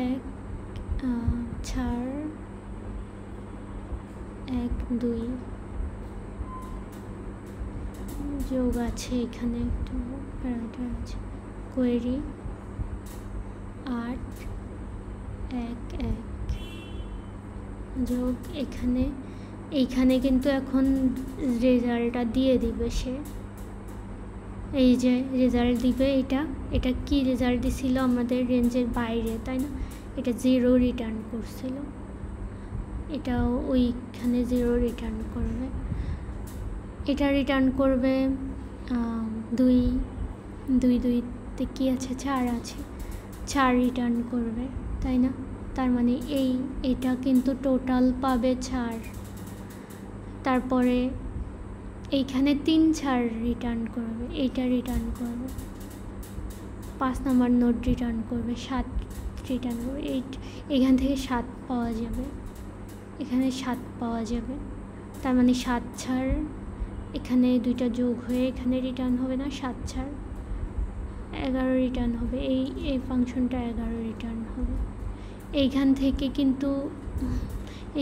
Speaker 1: 1, 4, 1, 2 যোগ আছে, এখানে একটু প্যারামিটার আছে, কোয়েরি 8, 1, 1 যোগ এইখানে কিন্তু এখন রেজাল্টটা দিয়ে দিবে সে, এই যে রেজাল্ট দিবে। এটা কি রেজাল্ট দিছিল, আমাদের রেঞ্জের বাইরে, তাই না? এটা 0 রিটার্ন করছিল, এটাও ওইখানে 0 রিটার্ন করবে। এটা রিটার্ন করবে 2, 2তে কি আছে, 4 আছে, 4 রিটার্ন করবে, তাই না? তার মানে এটা কিন্তু টোটাল পাবে 4। তারপরে এইখানে 3, 4 রিটার্ন করবে, এইটা রিটার্ন করবে, 5 নাম্বার নোট রিটার্ন করবে, 7 রিটার্ন করবে, এখান থেকে 7 পাওয়া যাবে, এখানে 7 পাওয়া যাবে, তার মানে 7, 4 এখানে দুইটা যোগ হয়ে এখানে রিটার্ন হবে না, 7, 4 11 রিটার্ন হবে, এই ফাংশনটা 11 রিটার্ন হবে। এইখান থেকে কিন্তু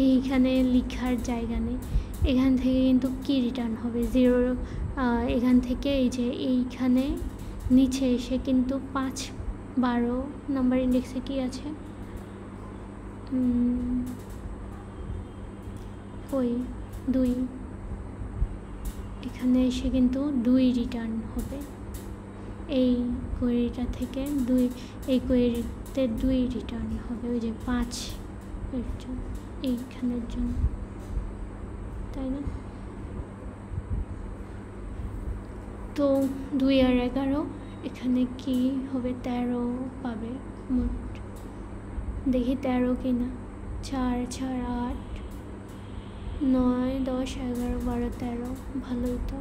Speaker 1: এইখানে লেখার জায়গা নেই, এখান থেকে কিন্তু কি রিটার্ন হবে, 0। এখান থেকে এই যে এইখানে নিচে এসে কিন্তু 5, 12 নাম্বার ইন্ডেক্সে কি আছে, ওই 2, এখানে এসে কিন্তু 2 রিটার্ন হবে, এই কোয়েরিটা থেকে 2, এই কোয়েরিতে 2 রিটার্ন হবে, ওই যে 5 এর জন্য, এইখানের জন্য, তাই না? তো 2 আর 11, এখানে কি হবে, 13 পাবে মোট। দেখি 13 কিনা, 4, 4, 8, 9, 10, 11, 12, 13, ভালোই তো।